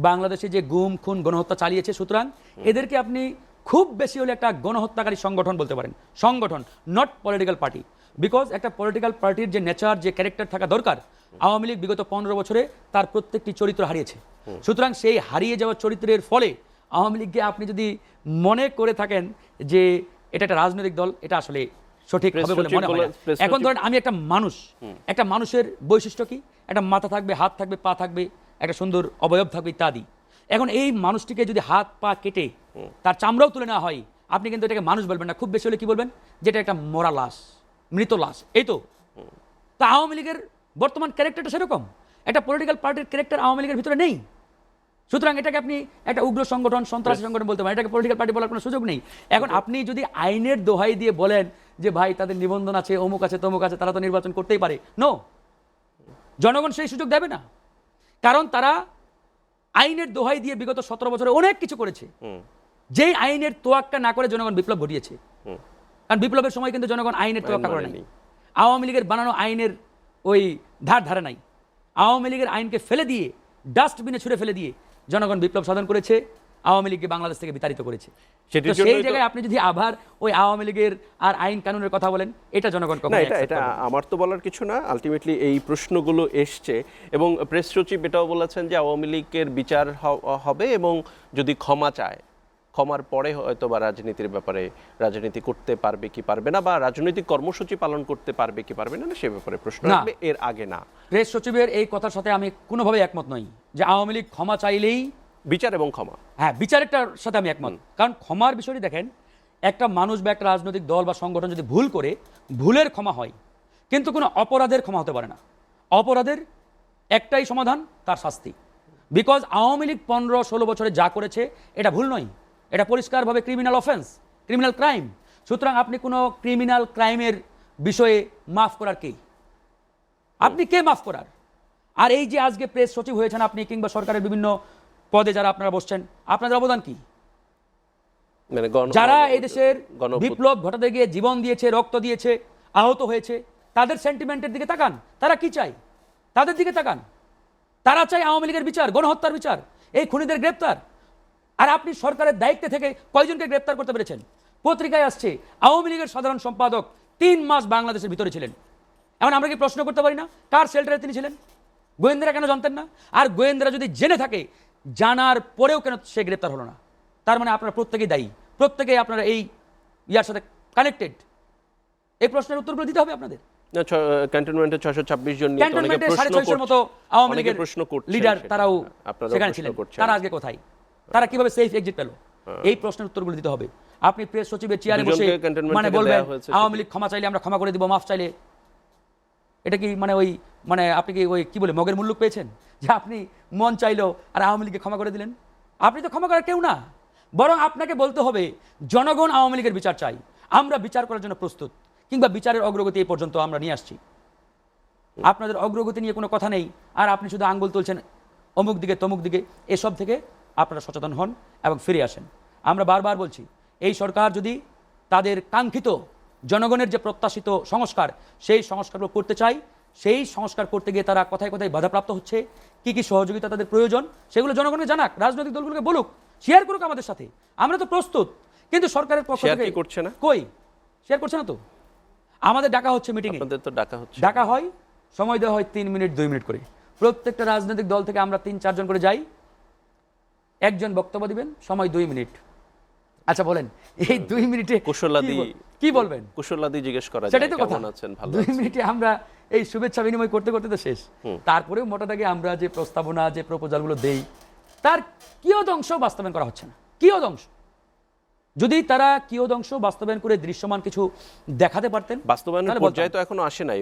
বাংলাদেশে যে গুম খুন গণহত্যা চালিয়েছে, সুতরাং এদেরকে আপনি খুব বেশি হলে একটা গণহত্যাকারী সংগঠন বলতে পারেন, সংগঠন, নট পলিটিক্যাল পার্টি। বিকজ একটা পলিটিক্যাল পার্টির যে নেচার, যে ক্যারেক্টার থাকা দরকার, আওয়ামী লীগ বিগত 15 বছরে তার প্রত্যেকটি চরিত্র হারিয়েছে। সুতরাং সেই হারিয়ে যাওয়া চরিত্রের ফলে আওয়ামী লীগকে আপনি যদি মনে করে থাকেন যে এটা একটা রাজনৈতিক দল, এটা আসলে সঠিক হবে বলে মনে হয় না। এখন ধরেন আমি একটা মানুষের বৈশিষ্ট্য কি, একটা মাথা থাকবে, হাত থাকবে, পা থাকবে, একটা সুন্দর অবয়ব থাকবে ইত্যাদি। এখন এই মানুষটিকে যদি হাত পা কেটে তার চামড়াও তুলে নেওয়া হয়, আপনি কিন্তু এটাকে মানুষ বলবেন না, খুব বেশি হলে কি বলবেন, যেটা একটা মরা লাশ, মৃত লাশ। এই তো আওয়ামী লীগের বর্তমান ক্যারেক্টারটা সেরকম। একটা পলিটিক্যাল পার্টির ক্যারেক্টার আওয়ামী লীগের ভিতরে নেই। সুতরাং এটাকে আপনি একটা উগ্র সংগঠন, সন্ত্রাসী সংগঠন বলতে পারেন, এটাকে পলিটিক্যাল পার্টি বলার কোনো সুযোগ নেই। এখন আপনি যদি আইনের দোহাই দিয়ে বলেন যে ভাই তাদের নিবন্ধন আছে, অমুক আছে, তমুক আছে, তারা তো নির্বাচন করতেই পারে, নো, জনগণ সেই সুযোগ দেবে না। কারণ তারা আইনের দোহাই দিয়ে বিগত 17 বছরে অনেক কিছু করেছে। যেই আইনের তোয়াক্কা না করে জনগণ বিপ্লব ঘটিয়েছে। কারণ বিপ্লবের সময় কিন্তু জনগণ আইনের তোয়াক্কা করে নাই। আওয়ামী লীগের বানানো আইনের ওই ধারে নাই। আওয়ামী লীগের আইনকে ফেলে দিয়ে, ডাস্টবিনে ছুঁড়ে ফেলে দিয়ে জনগণ বিপ্লব সাধন করেছে, আওয়ামী লীগকে বাংলাদেশ থেকে বিতাড়িত করেছে। সেই জায়গায় আপনি যদি আবার ওই আওয়ামী লীগের আর আইন কানুনের কথা বলেন, এটা জনগণ কখনো এটা আমার তো বলার কিছু না। আলটিমেটলি এই প্রশ্নগুলো এসছে এবং প্রেস সচিব এটাও বলেছেন যে আওয়ামী লীগের বিচার হবে এবং যদি ক্ষমা চায়, ক্ষমার পরে হয়তো বা রাজনীতির ব্যাপারে রাজনীতি করতে পারবে কি পারবে না, বা রাজনৈতিক কর্মসূচি পালন করতে পারবে কি পারবে না, সে ব্যাপারে প্রশ্ন রাখবে, এর আগে না। প্রেস সচিবের এই কথার সাথে আমি কোনোভাবে একমত নই যে আওয়ামী লীগ ক্ষমা চাইলেই বিচার এবং ক্ষমা। হ্যাঁ, বিচারেরটার সাথে আমি একমত। কারণ ক্ষমার বিষয়টি দেখেন, একটা মানুষ বা একটা রাজনৈতিক দল বা সংগঠন যদি ভুল করে, ভুলের ক্ষমা হয়, কিন্তু কোনো অপরাধের ক্ষমা হতে পারে না। অপরাধের একটাই সমাধান, তার শাস্তি। বিকজ আওয়ামী লীগ 15-16 বছরে যা করেছে এটা ভুল নয়, এটা পরিষ্কারভাবে ক্রিমিনাল অফেন্স, ক্রিমিনাল ক্রাইম। সুতরাং আপনি কোনো ক্রিমিনাল ক্রাইমের বিষয়ে মাফ করার কে? আপনি কে মাফ করার? আর এই যে আজকে প্রেস সচিব হয়েছেন আপনি, কিংবা সরকারের বিভিন্ন পদে যারা আপনারা বসছেন, আপনাদের অবদান কি? মানে যারা এই দেশের বিপ্লব ঘটাতে গিয়ে জীবন দিয়েছে, রক্ত দিয়েছে, আহত হয়েছে, তাদের সেন্টিমেন্টের দিকে তাকান। তারা কি চায়? তাদের দিকে তাকান। তারা চায় আওয়ামী লীগের বিচার, গণহত্যার বিচার, এই খুনিদের গ্রেপ্তার। আর আপনি সরকারের দায়িত্বে থেকে কয়জনকে গ্রেপ্তার করতে পেরেছেন? পত্রিকায় আসছে আওয়ামী লীগের সাধারণ সম্পাদক 3 মাস বাংলাদেশের ভিতরে ছিলেন। এখন আমরা কি প্রশ্ন করতে পারি না কার শেল্টারে তিনি ছিলেন? গোয়েন্দারা কেন জানতেন না? আর গোয়েন্দারা যদি জেনে থাকে, জানার পরেও কেন সে গ্রেপ্তার হলো না? তার মানে আপনারা প্রত্যেকেই দায়ী, প্রত্যেকেই আপনারা এই ইয়ার সাথে কানেক্টেড। এই প্রশ্নের উত্তরগুলো দিতে হবে আপনাদের। ক্যান্টনমেন্টে 626 জন নিয়ে অনেকে প্রশ্ন 650 মতো আওয়ামী লীগের প্রশ্ন করছেন, লিডার তারাও সেখানে ছিলেন। তারা আজকে কোথায়? তারা কিভাবে সেফ এক্সিট পেল? এই প্রশ্নের উত্তরগুলো দিতে হবে। আপনি প্রেস সচিবের চেয়ারে বসে মানে বলবেন আওয়ামী লীগ ক্ষমা চাইলে আমরা ক্ষমা করে দিব, মাফ চাইলে, এটা কি মানে ওই মানে আপনি কি ওই কি বলে মগের মুল্লুক পেয়েছেন যে আপনি মন চাইলো আর আওয়ামী লীগকে ক্ষমা করে দিলেন? আপনি তো ক্ষমা করার কেউ না। বরং আপনাকে বলতে হবে জনগণ আওয়ামী লীগের বিচার চাই, আমরা বিচার করার জন্য প্রস্তুত, কিংবা বিচারের অগ্রগতি এই পর্যন্ত আমরা নিয়ে আসছি। আপনাদের অগ্রগতি নিয়ে কোনো কথা নেই, আর আপনি শুধু আঙ্গুল তুলছেন অমুক দিকে তমুক দিকে। এসব থেকে আপনারা সচেতন হন এবং ফিরে আসেন। আমরা বারবার বলছি, এই সরকার যদি তাদের কাঙ্ক্ষিত জনগণের যে প্রত্যাশিত সংস্কার, সেই সংস্কারগুলো করতে চায়, সেই সংস্কার করতে গিয়ে তারা কোথায় কোথায় বাধাপ্রাপ্ত হচ্ছে, কি কি সহযোগিতা তাদের প্রয়োজন, সেগুলো জনগণকে জানাক, রাজনৈতিক দলগুলোকে বলুক, শেয়ার করুক আমাদের সাথে। আমরা তো প্রস্তুত। কিন্তু সরকারের পক্ষ থেকে করছে না, কই শেয়ার করছে না। তো আমাদের ডাকা হচ্ছে মিটিংয়ে, ডাকা হয়, সময় দেওয়া হয় 3 মিনিট 2 মিনিট করে। প্রত্যেকটা রাজনৈতিক দল থেকে আমরা 3-4 জন করে যাই, একজন বক্তব্য দিবেন, সময় 2 মিনিট। আচ্ছা বলেন, এই 2 মিনিটে কি বলবেন? কুশলাদি জিজ্ঞেস করা যায়, সেটাই তো কথা। কেমন আছেন, ভালো আছেন। 2 মিনিটে আমরা এই শুভেচ্ছা বিনিময় করতে করতে তো শেষ। তারপরেও মোটা দাগে আমরা যে প্রস্তাবনা, যে প্রপোজালগুলো দেই, তার কিয়দংশ বাস্তবায়ন করা হচ্ছে না। কিয়দংশ, যদি তারা কিয়দংশ বাস্তবায়ন করে দৃশ্যমান কিছু দেখাতে পারতেন। বাস্তবায়নের পর্যায়ে তো এখনো আসে নাই।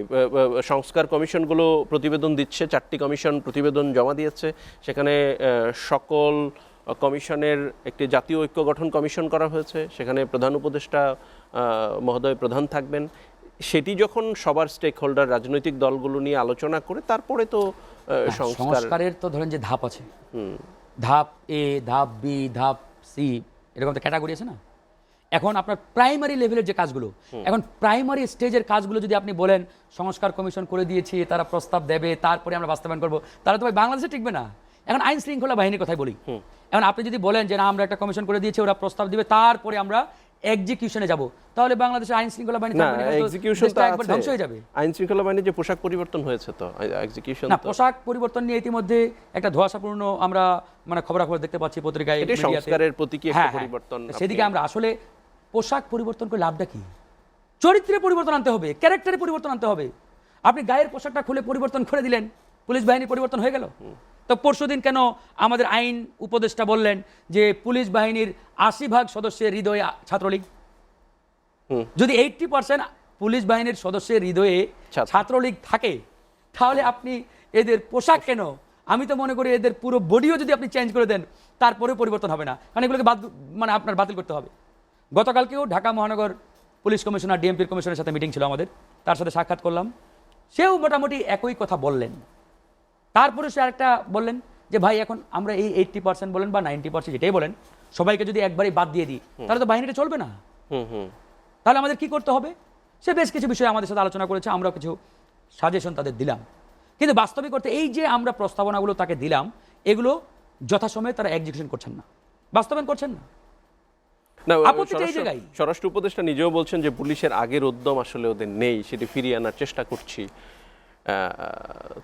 সংস্কার কমিশনগুলো প্রতিবেদন দিচ্ছে, 4টি কমিশন প্রতিবেদন জমা দিয়েছে। সেখানে সকল কমিশনের একটি জাতীয় ঐক্য গঠন কমিশন করা হয়েছে, সেখানে প্রধান উপদেষ্টা মহোদয় প্রধান থাকবেন। সেটি যখন সবার স্টেক হোল্ডার রাজনৈতিক দলগুলো নিয়ে আলোচনা করে, তারপরে তো সংস্কারের তো ধরেন যে ধাপ আছে, ধাপ এ, ধাপ বি, ধাপ সি, এরকম তো ক্যাটাগরি আছে না। এখন আপনার প্রাইমারি লেভেলের যে কাজগুলো, এখন প্রাইমারি স্টেজের কাজগুলো যদি আপনি বলেন সংস্কার কমিশন করে দিয়েছি, তারা প্রস্তাব দেবে, তারপরে আমরা বাস্তবায়ন করবো, তাহলে তো ভাই বাংলাদেশে টিকবে না। এখন আইন শৃঙ্খলা বাহিনীর কথাই বলি। এখন আপনি যদি বলেন যে না আমরা একটা কমিশন করে দিয়েছি, ওরা প্রস্তাব দিবে, তারপরে আমরা এক্সিকিউশনে যাব, তাহলে বাংলাদেশের আইন শৃঙ্খলা বাহিনী ধ্বংস হয়ে যাবে। আইন শৃঙ্খলা বাহিনীর যে পোশাক পরিবর্তন হয়েছে, তো এক্সিকিউশন না, পোশাক পরিবর্তন নিয়ে ইতিমধ্যে একটা ধোঁয়াশাপূর্ণ আমরা মানে খবরাখবর দেখতে পাচ্ছি পত্রিকায়, সংস্কারের প্রতীকী একটা পরিবর্তন। সেদিকে আমরা আসলে পোশাক পরিবর্তন করে লাভটা কি? চরিত্রে পরিবর্তন আনতে হবে, ক্যারেক্টারে পরিবর্তন আনতে হবে। আপনি গায়ের পোশাকটা খুলে পরিবর্তন করে দিলেন, পুলিশ বাহিনী পরিবর্তন হয়ে গেল। তো পরশুদিন কেন আমাদের আইন উপদেষ্টা বললেন যে পুলিশ বাহিনীর 80% সদস্যের হৃদয়ে ছাত্রলীগ? যদি 80% পুলিশ বাহিনীর সদস্যের হৃদয়ে ছাত্রলীগ থাকে, তাহলে আপনি এদের পোশাক কেন? আমি তো মনে করি এদের পুরো বডিও যদি আপনি চেঞ্জ করে দেন, তারপরেও পরিবর্তন হবে না, কারণ এগুলোকে মানে আপনার বাতিল করতে হবে। গতকালকেও ঢাকা মহানগর পুলিশ কমিশনার, ডিএমপির কমিশনের সাথে মিটিং ছিল আমাদের, তার সাথে সাক্ষাৎ করলাম। সেও মোটামুটি একই কথা বললেন। তারপরে সে আরেকটা বললেন যে ভাই এখন আমরা এই 80% বলেন বা 90% যেটাই বলেন, সবাইকে যদি একবারই বাদ দিয়ে দিই তাহলে তো বাহিনীটা চলবে না। হুম হুম তাহলে আমাদের কি করতে হবে? সে বেশ কিছু বিষয়ে আমাদের সাথে আলোচনা করেছে, আমরাও কিছু সাজেশন তাদের দিলাম। কিন্তু বাস্তবিক করতে এই যে আমরা প্রস্তাবনাগুলো তাকে দিলাম, এগুলো যথাসময়ে তারা এক্সিকিউশন করছেন না, বাস্তবায়ন করছেন না। না, আপত্তিটা এই জায়গায়। স্বরাষ্ট্র উপদেষ্টা নিজেও বলছেন যে পুলিশের আগের উদ্যম আসলে ওদের নেই, সেটি ফিরিয়ে আনার চেষ্টা করছি।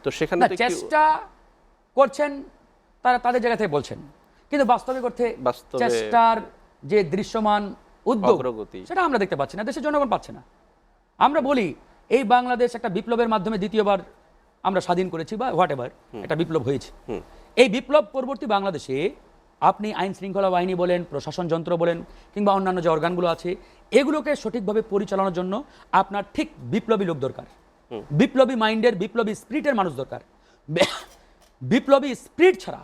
তো সেখানে না, তো একটু চেষ্টা করছেন তারা তাদের জায়গা থেকে বলছেন, কিন্তু বাস্তবিক অর্থে বাস্তবে চেষ্টার যে দৃশ্যমান উদ্যোগ অগ্রগতি সেটা আমরা দেখতে পাচ্ছি না, দেশের জনগণ পাচ্ছে না। আমরা বলি এই বাংলাদেশ একটা বিপ্লবের মাধ্যমে দ্বিতীয়বার আমরা স্বাধীন করেছি বা হোয়াট এভার একটা বিপ্লব হয়েছে। এই বিপ্লব পরবর্তী বাংলাদেশে আপনি আইন শৃঙ্খলা বাহিনী বলেন, প্রশাসন যন্ত্র বলেন, কিংবা অন্যান্য যে অর্গানগুলো আছে, এগুলোকে সঠিকভাবে পরিচালনার জন্য আপনার ঠিক বিপ্লবী লোক দরকার, বিপ্লবী মাইন্ডের, বিপ্লবী স্পিরিটের মানুষ দরকার। বিপ্লবী স্পিরিট ছাড়া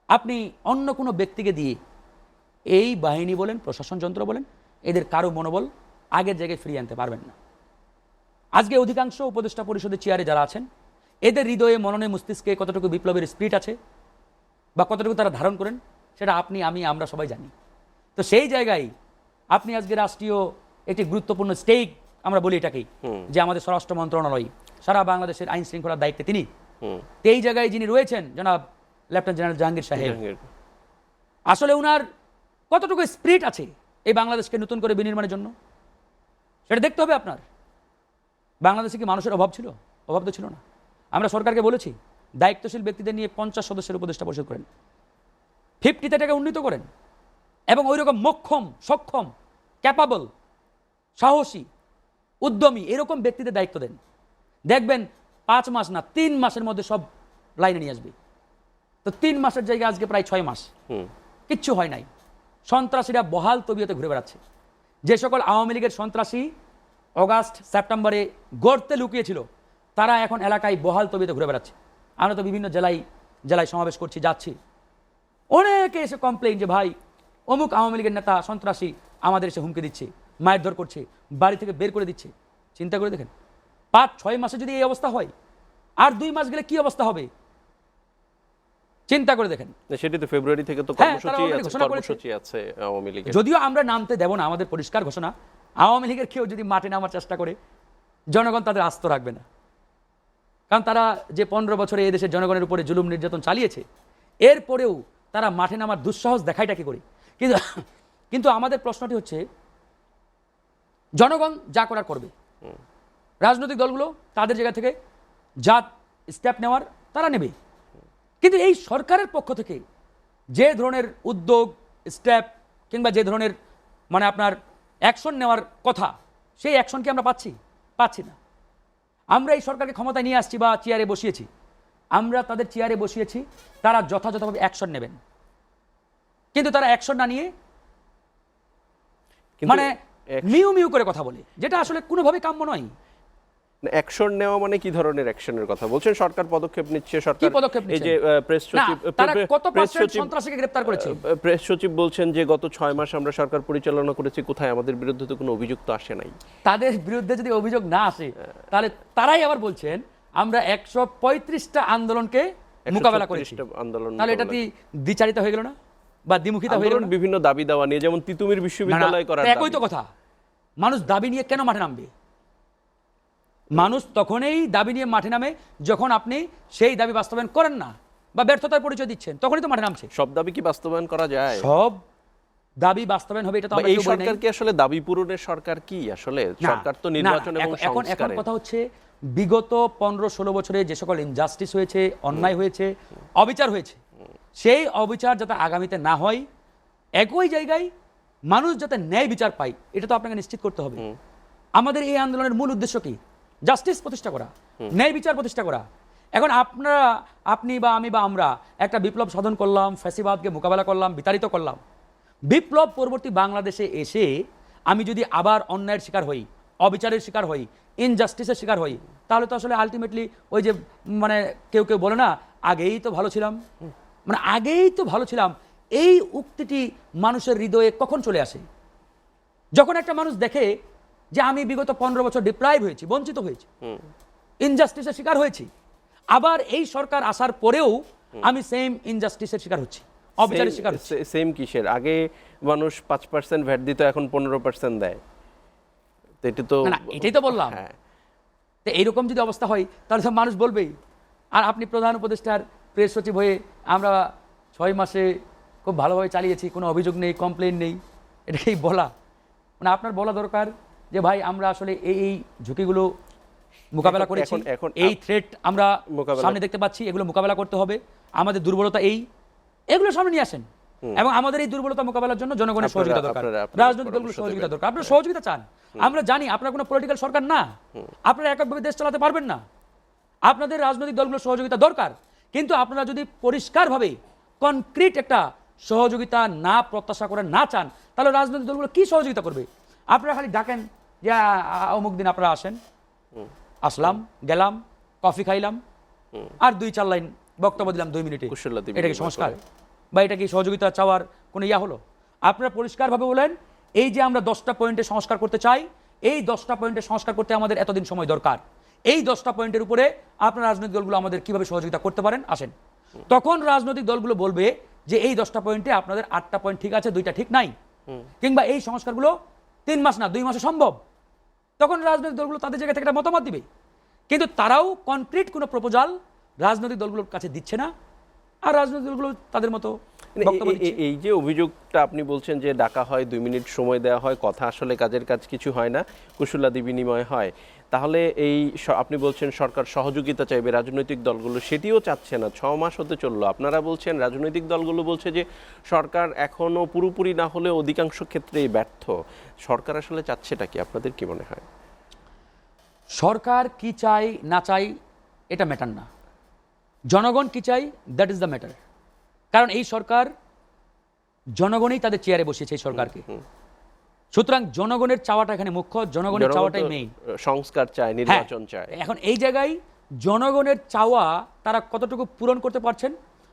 আপনি অন্য কোনো ব্যক্তিকে দিয়ে এই বাহিনী বলেন, প্রশাসন যন্ত্র বলেন, এদের কারো মনোবল আগের জায়গায় ফিরিয়ে আনতে পারবেন না। আজকে অধিকাংশ উপদেষ্টা পরিষদের চেয়ারে যারা আছেন, এদের হৃদয়ে, মননে, মস্তিষ্কে কতটুকু বিপ্লবের স্পিরিট আছে বা কতটুকু তারা ধারণ করেন, সেটা আপনি, আমি, আমরা সবাই জানি। তো সেই জায়গায় আপনি আজকে রাষ্ট্রীয় একটি গুরুত্বপূর্ণ স্টেক, আমরা বলি এটাকেই, যে আমাদের স্বরাষ্ট্র মন্ত্রণালয় সারা বাংলাদেশের আইন শৃঙ্খলার দায়িত্বে তিনি, এই জায়গায় যিনি রয়েছেন জনাব লেফটেন্যান্ট জেনারেল জাহাঙ্গীর সাহেব, আসলে উনার কতটুকু স্পিরিট আছে এই বাংলাদেশকে নতুন করে বিনির্মাণের জন্য, সেটা দেখতে হবে আপনার। বাংলাদেশে কি মানুষের অভাব ছিল? অভাব তো ছিল না। আমরা সরকারকে বলেছি দায়িত্বশীল ব্যক্তিদের নিয়ে 50 সদস্যের উপদেষ্টা পরিষদ করেন, 50তে এটাকে উন্নীত করেন, এবং ওই রকম মক্ষম, সক্ষম, ক্যাপাবল, সাহসী, উদ্যমী এরকম ব্যক্তিদের দায়িত্ব দেন। দেখবেন 5 মাস না 3 মাসের মধ্যে সব লাইনে নিয়ে আসবে। তো 3 মাসের জায়গায় আজকে প্রায় 6 মাস কিচ্ছু হয় নাই। সন্ত্রাসীরা বহাল তবিয়তে ঘুরে বেড়াচ্ছে। যে সকল আওয়ামী লীগের সন্ত্রাসী অগাস্ট সেপ্টেম্বরে গর্তে লুকিয়েছিল, তারা এখন এলাকায় বহাল তবিয়তে ঘুরে বেড়াচ্ছে। আমরা তো বিভিন্ন জেলায় জেলায় সমাবেশ করছি, যাচ্ছি, অনেকে এসে কমপ্লেইন যে ভাই অমুক আওয়ামী লীগের নেতা সন্ত্রাসী আমাদের এসে হুমকি দিচ্ছে, মারধর করছে, বাড়ি থেকে বের করে দিচ্ছে। চিন্তা করে দেখেন 5-6 মাসে যদি এই অবস্থা হয়, আর 2 মাস গেলে কি অবস্থা হবে চিন্তা করে দেখেন। সেটি তো ফেব্রুয়ারি থেকে তো হ্যাঁ, তারা already ঘোষণা কর্মসূচি আছে আওয়ামী লীগের। যদিও আমরা নামতে দেব না, আমাদের পরিষ্কার ঘোষণা, আওয়ামী লীগের কেউ যদি মাঠে নামার চেষ্টা করে, জনগণ তাদের আস্ত রাখবে না। কারণ তারা যে 15 বছরে এই দেশের জনগণের উপরে জুলুম নির্যাতন চালিয়েছে, এরপরেও তারা মাঠে নামার দুঃসাহস দেখায়টা কি করে? কিন্তু আমাদের প্রশ্নটি হচ্ছে, জনগণ যা করার করবে, রাজনৈতিক দলগুলো তাদের জায়গা থেকে যা স্টেপ নেওয়ার তারা নেবে। কিন্তু এই সরকারের পক্ষ থেকে যে ধরনের উদ্যোগ, স্টেপ, কিংবা যে ধরনের মানে আপনার অ্যাকশন নেওয়ার কথা, সেই অ্যাকশন কি আমরা পাচ্ছি না। আমরা এই সরকারকে ক্ষমতায় নিয়ে আসছি বা চেয়ারে বসিয়েছি, আমরা তাদের চেয়ারে বসিয়েছি, তারা যথাযথভাবে অ্যাকশন নেবেন। কিন্তু তারা অ্যাকশন না নিয়ে মানে মিউ মিউ করে কথা বলে, যেটা আসলে কোনোভাবে কাম্য নয়। অ্যাকশন নেওয়া মানে কি ধরনের অ্যাকশনের কথা বলছেন? সরকার পদক্ষেপ নিচ্ছে, সরকার এই যে প্রেস সচিব, তারা কত পার্সেন্ট সন্ত্রাসীকে গ্রেফতার করেছে? প্রেস সচিব বলছেন যে গত 6 মাস আমরা সরকার পরিচালনা করেছি, কোথায় আমাদের বিরুদ্ধে তো কোনো অভিযোগ তো আসে নাই। তাদের বিরুদ্ধে যদি অভিযোগ না আসে, তাহলে তারাই আবার বলছেন আমরা 135টা আন্দোলনকে মোকাবেলা করেছি। আন্দোলন, তাহলে এটা কি দ্বিচারিতা হয়ে গেল না, বা দ্বিমুখিতা হয়ে গেল না? বিভিন্ন দাবি দাওয়া নিয়ে, যেমন তিতুমির বিশ্ববিদ্যালয় করার একই তো কথা। মানুষ দাবি নিয়ে কেন মাঠে নামবে? মানুষ তখনই দাবি নিয়ে মাঠে নামে যখন আপনি সেই দাবি বাস্তবায়ন করেন না বা ব্যর্থতার পরিচয় দিচ্ছেন, তখনই তো মাঠে নামছে। সব দাবি কি বাস্তবায়ন করা যায়? সব দাবি বাস্তবায়ন হবে এটা তো আমরা এই কেউ বলি নাই। সরকার কি আসলে দাবি পূরণের সরকার? কি আসলে সরকার তো নির্বাচন এবং এখন কথা হচ্ছে, বিগত 15-16 বছরে যে সকল ইনজাস্টিস হয়েছে, অন্যায় হয়েছে, অবিচার হয়েছে, সেই অবিচার যাতে আগামীতে না হয়, একই জায়গায় মানুষ যাতে ন্যায় বিচার পায়, এটা তো আপনাকে নিশ্চিত করতে হবে। আমাদের এই আন্দোলনের মূল উদ্দেশ্য কি? জাস্টিস প্রতিষ্ঠা করা, ন্যায় বিচার প্রতিষ্ঠা করা। এখন আপনি বা আমি বা আমরা একটা বিপ্লব সাধন করলাম, ফ্যাসিবাদকে মোকাবেলা করলাম, বিতাড়িত করলাম। বিপ্লব পরবর্তী বাংলাদেশে এসে আমি যদি আবার অন্যায়ের শিকার হই, অবিচারের শিকার হই, ইনজাস্টিসের শিকার হই, তাহলে তো আসলে আলটিমেটলি ওই যে মানে কেউ বলে না, আগেই তো ভালো ছিলাম, মানে আগেই তো ভালো ছিলাম, এই উক্তিটি মানুষের হৃদয়ে কখন চলে আসে? যখন একটা মানুষ দেখে যে আমি বিগত 15 বছর ডিপ্রাইভ হয়েছি, বঞ্চিত হয়েছি, ইনজাস্টিসের শিকার হয়েছি, আবার এই সরকার আসার পরেও আমি সেম ইনজাস্টিসের শিকার হচ্ছি, অবিচারের শিকার হচ্ছে। সেম কিসের? আগে মানুষ 5% ভ্যাট দিত, এখন 15% দেয়। তো এটা তো না, এটাই তো বললাম। হ্যাঁ, তো এইরকম যদি অবস্থা হয় তাহলে তো মানুষ বলবেই। আর আপনি প্রধান উপদেষ্টার প্রেস সচিব হয়ে আমরা 6 মাসে খুব ভালোভাবে চালিয়েছি, কোনো অভিযোগ নেই, কমপ্লেন নেই, এটাকেই বলা? মানে আপনার বলা দরকার যে ভাই আমরা আসলে এই ঝুঁকিগুলো মোকাবেলা করেছি, এখন এই থ্রেট আমরা মোকাবেলা- সামনে দেখতে পাচ্ছি, এগুলো মোকাবেলা করতে হবে, আমাদের দুর্বলতা এগুলো সামনে নিয়ে আসেন। এবং আমাদের এই দুর্বলতা মোকাবেলার জন্য জনগণের সহযোগিতা দরকার, রাজনৈতিক দলগুলোর সহযোগিতা দরকার। আপনারা সহযোগিতা চান, আমরা জানি আপনারা কোনো পলিটিক্যাল সরকার না, আপনারা এককভাবে দেশ চালাতে পারবেন না, আপনাদের রাজনৈতিক দলগুলোর সহযোগিতা দরকার। কিন্তু আপনারা যদি পরিষ্কারভাবে কনক্রিট একটা সহযোগিতা না প্রত্যাশা করে না চান, তাহলে রাজনৈতিক দলগুলো কি সহযোগিতা করবে? আপনারা খালি ডাকেন যে অমুক দিন আপনারা আসেন, আসলাম, গেলাম, কফি খাইলাম, আর 2-4 লাইন বক্তব্য দিলাম 2 মিনিটে। কুশলাদি এটা কি সংস্কার? বা এটা কি সহযোগিতা চাওয়ার কোনো ইয়া হলো? আপনারা পরিষ্কারভাবে বলেন এই যে আমরা 10টা পয়েন্টে সংস্কার করতে চাই, এই 10টা পয়েন্টে সংস্কার করতে আমাদের এতদিন সময় দরকার, এই 10টা পয়েন্টের উপরে আপনার রাজনৈতিক দলগুলো আমাদের কিভাবে সহযোগিতা করতে পারেন আসেন। তখন রাজনৈতিক দলগুলো বলবে যে এই 10টা পয়েন্টে আপনাদের 8টা পয়েন্ট ঠিক আছে, 2টা ঠিক নাই, কিংবা এই সংস্কারগুলো 3 মাস না 2 মাসে সম্ভব। তখন রাজনৈতিক দলগুলো তাদের জায়গা থেকে একটা মতামত দিবে। কিন্তু তারাও কনক্রিট কোনো প্রপোজাল রাজনৈতিক দলগুলোর কাছে দিচ্ছে না, আর রাজনৈতিক দলগুলো তাদের মতো বক্তব্য দিচ্ছে। এই যে অভিযোগটা আপনি বলছেন যে ডাকা হয়, 2 মিনিট সময় দেওয়া হয়, কথা আসলে কাজের কাজ কিছু হয় না, কুশলাদি বিনিময় হয়, তাহলে আপনি বলছেন সরকার সহযোগিতা চাইবে, রাজনৈতিক দলগুলো সেটিও চাচ্ছে না। 6 মাস হতে চললো, আপনারা বলছেন, রাজনৈতিক দলগুলো বলছে যে সরকার এখনো পুরোপুরি না হলে অধিকাংশ ক্ষেত্রেই ব্যর্থ। সরকার আসলে চাচ্ছেটা কি, আপনাদের কি মনে হয়? সরকার কি চাই না চাই এটা ম্যাটার না, জনগণ কি চাই দ্যাট ইজ দ্য ম্যাটার। কারণ এই সরকার জনগণই তাদের চেয়ারে বসিয়েছে এই সরকারকে, সুতরাং জনগণের চাওয়াটা এখানে মুখ্য, জনগণের চাওয়াটাই মেইন। সংস্কার চায়, নির্বাচন চায়। এখন এই জায়গায় জনগণের চাওয়া তারা কতটুকু পূরণ করতে পারছেন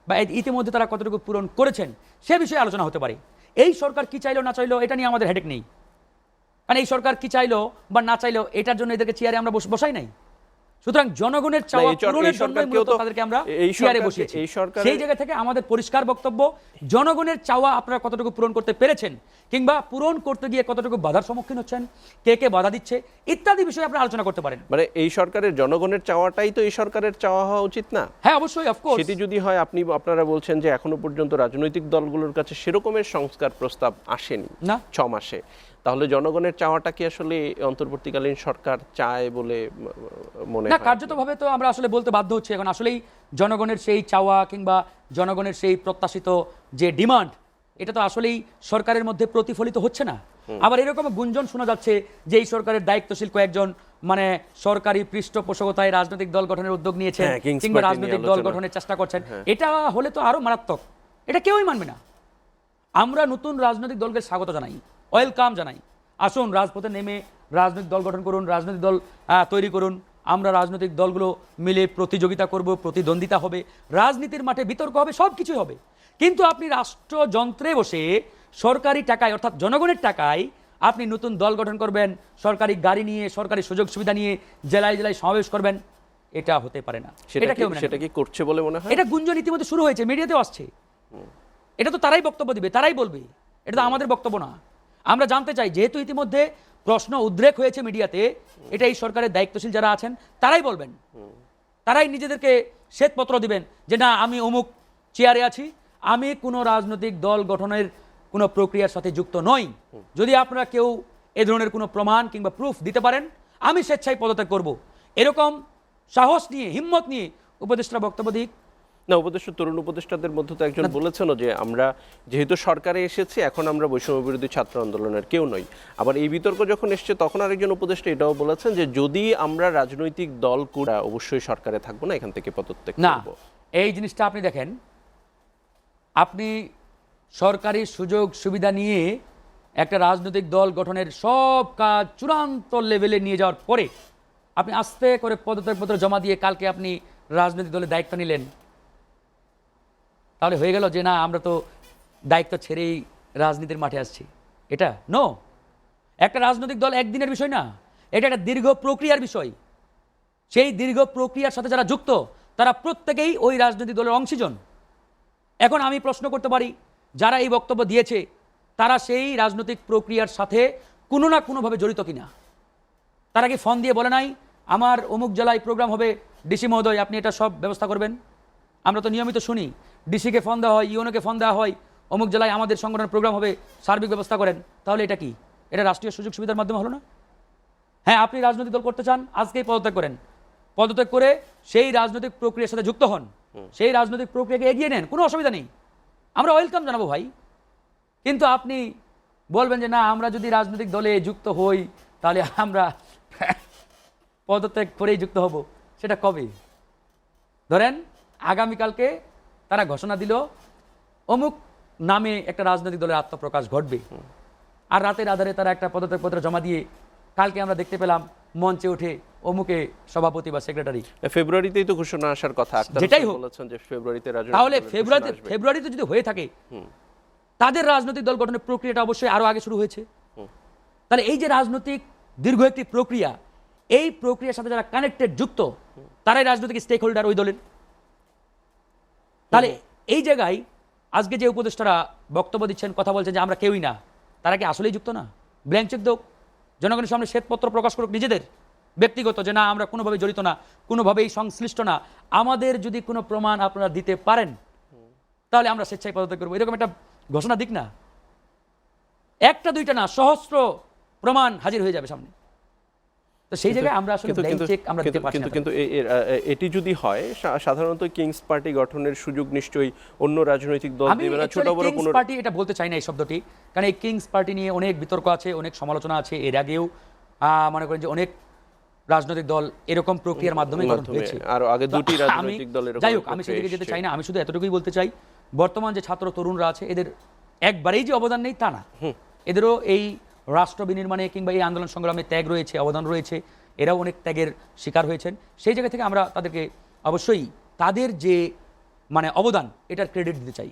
বা ইতিমধ্যে তারা কতটুকু পূরণ করেছেন সে বিষয়ে আলোচনা হতে পারে। এই সরকার কি চাইলো না চাইলো এটা নিয়ে আমাদের হেডেক নেই, কারণ এই সরকার কি চাইলো বা না চাইলো এটার জন্য এদেরকে চেয়ারে আমরা বসাই নাই। সুতরাং জনগণের চাওয়া পূরণের জন্যই মূলত তাদেরকে আমরা চেয়ারে বসিয়েছি। সেই জায়গা থেকে আমাদের পরিষ্কার বক্তব্য, জনগণের চাওয়া আপনারা কতটুকু পূরণ করতে পেরেছেন কিংবা পূরণ করতে গিয়ে কতটুকু বাধার সম্মুখীন হচ্ছেন, কে কে বাধা দিচ্ছে ইত্যাদি বিষয়ে আপনারা আলোচনা করতে পারেন। মানে এই সরকারের জনগণের চাওয়াটাই তো এই সরকারের চাওয়া হওয়া উচিত না? হ্যাঁ অবশ্যই, অফকোর্স। সেটি যদি হয়, আপনারা বলছেন যে এখনো পর্যন্ত রাজনৈতিক দলগুলোর কাছে সেরকমের সংস্কার প্রস্তাব আসেনি না 6 মাসে, তাহলে জনগণের চাওয়াটা কি আসলে অন্তর্বর্তীকালীন সরকার চায় বলে মনে হয়? না, কার্যতভাবে তো আমরা আসলে বলতে বাধ্য হচ্ছি এখন আসলেই জনগণের সেই চাওয়া কিংবা জনগণের সেই প্রত্যাশিত যে ডিমান্ড এটা তো আসলেই সরকারের মধ্যে প্রতিফলিত হচ্ছে না। আবার এরকম গুঞ্জন শোনা যাচ্ছে যে এই সরকারের দায়িত্বশীল কয়েকজন মানে সরকারি পৃষ্ঠপোষকতায় রাজনৈতিক দল গঠনের উদ্যোগ নিয়েছেন কিংবা রাজনৈতিক দল গঠনের চেষ্টা করছেন। এটা হলে তো আরো মারাত্মক, এটা কেউই মানবে না। আমরা নতুন রাজনৈতিক দলকে স্বাগত জানাই, ওয়েলকাম জানাই, আসুন রাজপথে নেমে রাজনৈতিক দল গঠন করুন, রাজনৈতিক দল তৈরি করুন, আমরা রাজনৈতিক দলগুলো মিলে প্রতিযোগিতা করব, প্রতিদ্বন্দ্বিতা হবে, রাজনীতির মাঠে বিতর্ক হবে, সব কিছুই হবে। কিন্তু আপনি রাষ্ট্রযন্ত্রে বসে সরকারি টাকায় অর্থাৎ জনগণের টাকায় আপনি নতুন দল গঠন করবেন, সরকারি গাড়ি নিয়ে, সরকারি সুযোগ সুবিধা নিয়ে জেলায় জেলায় সমাবেশ করবেন, এটা হতে পারে না। সেটা কি করছে বলে মনে হয়? এটা গুঞ্জন ইতিমধ্যে শুরু হয়েছে, মিডিয়াতেও আসছে। এটা তো তারাই বক্তব্য দিবে, তারাই বলবে, এটা তো আমাদের বক্তব্য না। আমরা জানতে চাই, যেহেতু ইতিমধ্যে প্রশ্ন উদ্রেক হয়েছে মিডিয়াতে, এটা এই সরকারের দায়িত্বশীল যারা আছেন তারাই বলবেন, তারাই নিজেদেরকে শ্বেতপত্র দিবেন যে না আমি অমুক চেয়ারে আছি, আমি কোনো রাজনৈতিক দল গঠনের কোনো প্রক্রিয়ার সাথে যুক্ত নই। যদি আপনারা কেউ এ ধরনের কোনো প্রমাণ কিংবা প্রুফ দিতে পারেন, আমি স্বেচ্ছায় পদত্যাগ করব, এরকম সাহস নিয়ে, হিম্মত নিয়ে উপদেষ্টা বক্তব্য দিক। না, উপদেষ্টা, তরুণ উপদেষ্টাদের মধ্যে তো একজন বলেছেনও যে আমরা যেহেতু সরকারে এসেছি এখন আমরা বৈষম্য বিরোধী ছাত্র আন্দোলনের কেউ নই। আবার এই বিতর্ক যখন এসছে তখন আরেকজন উপদেষ্টা এটাও বলেছেন যে যদি আমরা রাজনৈতিক দল করে অবশ্যই সরকারে থাকবো না, এখান থেকে পদত্যাগ করব। না, এই জিনিসটা আপনি দেখেন, আপনি সরকারি সুযোগ সুবিধা নিয়ে একটা রাজনৈতিক দল গঠনের সব কাজ চূড়ান্ত লেভেলে নিয়ে যাওয়ার পরে আপনি আস্তে করে পদত্যাগপত্র জমা দিয়ে কালকে আপনি রাজনৈতিক দলের দায়িত্ব নিলেন, তাহলে হয়ে গেল যে না আমরা তো দায়িত্ব ছেড়েই রাজনীতির মাঠে আসছি। এটা নো, একটা রাজনৈতিক দল একদিনের বিষয় না, এটা একটা দীর্ঘ প্রক্রিয়ার বিষয়। সেই দীর্ঘ প্রক্রিয়ার সাথে যারা যুক্ত তারা প্রত্যেকেই ওই রাজনৈতিক দলের অংশীজন। এখন আমি প্রশ্ন করতে পারি, যারা এই বক্তব্য দিয়েছে তারা সেই রাজনৈতিক প্রক্রিয়ার সাথে কোনো না কোনোভাবে জড়িত কিনা? তারা কি ফোন দিয়ে বলে নাই আমার অমুক জেলায় প্রোগ্রাম হবে, ডিসি মহোদয় আপনি এটা সব ব্যবস্থা করবেন? আমরা তো নিয়মিত শুনি ডিসিকে ফোন দেওয়া হয়, ইউনোকে ফোন দেওয়া হয়, অমুক জেলায় আমাদের সংগঠনের প্রোগ্রাম হবে, সার্বিক ব্যবস্থা করেন। তাহলে এটা কি? এটা রাষ্ট্রীয় সুযোগ সুবিধার মাধ্যমে হলো না? হ্যাঁ, আপনি রাজনৈতিক দল করতে চান, আজকেই পদত্যাগ করেন, পদত্যাগ করে সেই রাজনৈতিক প্রক্রিয়ার সাথে যুক্ত হন, সেই রাজনৈতিক প্রক্রিয়াকে এগিয়ে নেন, কোনো অসুবিধা নেই, আমরা ওয়েলকাম জানাবো ভাই। কিন্তু আপনি বলবেন যে না, আমরা যদি রাজনৈতিক দলে যুক্ত হই তাহলে আমরা পদত্যাগ করেই যুক্ত হব। সেটা কবে? ধরেন আগামীকালকে তারা ঘোষণা দিল অমুক নামে একটা রাজনৈতিক দলের আত্মপ্রকাশ ঘটবে, আর রাতের আধারে তারা একটা পদত্যাগপত্র জমা দিয়ে কালকে আমরা দেখতে পেলাম মঞ্চে উঠে অমুকে সভাপতি বা সেক্রেটারি। ফেব্রুয়ারিতেই তো ঘোষণা আসার কথা, যেটাই হোক, বলেছেন যে ফেব্রুয়ারিতে তাহলে ফেব্রুয়ারিতে যদি হয়ে থাকে তাদের রাজনৈতিক দল গঠনের প্রক্রিয়াটা অবশ্যই আরো আগে শুরু হয়েছে। তাহলে এই যে রাজনৈতিক দীর্ঘ একটি প্রক্রিয়া, এই প্রক্রিয়ার সাথে যারা কানেক্টেড যুক্ত তারাই রাজনৈতিক স্টেক হোল্ডার ওই দলের। তাহলে এই জায়গায় আজকে যে উপদেষ্টারা বক্তব্য দিচ্ছেন, কথা বলছেন যে আমরা কেউই না, তারা কি আসলেই যুক্ত না? ব্ল্যাঙ্ক চেক দেও, জনগণের সামনে শ্বেতপত্র প্রকাশ করুক নিজেদের ব্যক্তিগত, যে না আমরা কোনোভাবে জড়িত না, কোনোভাবেই সংশ্লিষ্ট না। আমাদের যদি কোনো প্রমাণ আপনারা দিতে পারেন তাহলে আমরা স্বেচ্ছায় পদত্যাগ করবো, এরকম একটা ঘোষণা দিক না। একটা দুইটা না, সহস্র প্রমাণ হাজির হয়ে যাবে সামনে। তো সেই জায়গায় আমরা আসলে ব্ল্যাঙ্ক চেক আমরা দিতে পারছি না। কিন্তু এটি যদি হয়, সাধারণত কিংস পার্টি গঠনের সুযোগ নিশ্চয়ই অন্য রাজনৈতিক দল দেবে না। ছোট বড় কোনো পার্টি এটা বলতে চাই না এই শব্দটি, কারণ এই কিংস পার্টি নিয়ে অনেক বিতর্ক আছে, অনেক সমালোচনা আছে। এর আগেও মনে করেন যে অনেক রাজনৈতিক দল এরকম প্রক্রিয়ার মাধ্যমে গঠন হয়েছে, আর আগে দুটি রাজনৈতিক দল এরকম। যাই হোক, আমি সেদিকে যেতে চাই না, আমি শুধু এতটুকুই বলতে চাই, বর্তমান যে ছাত্র তরুণরা আছে এদের একবারেই যে অবদান নেই তা না, এদেরও এই রাষ্ট্র বিনির্মাণে কিংবা এই আন্দোলন সংগ্রামে ত্যাগ রয়েছে, অবদান রয়েছে, এরাও অনেক ত্যাগের শিকার হয়েছেন। সেই জায়গা থেকে আমরা তাদেরকে অবশ্যই তাদের যে মানে অবদান এটার ক্রেডিট দিতে চাই।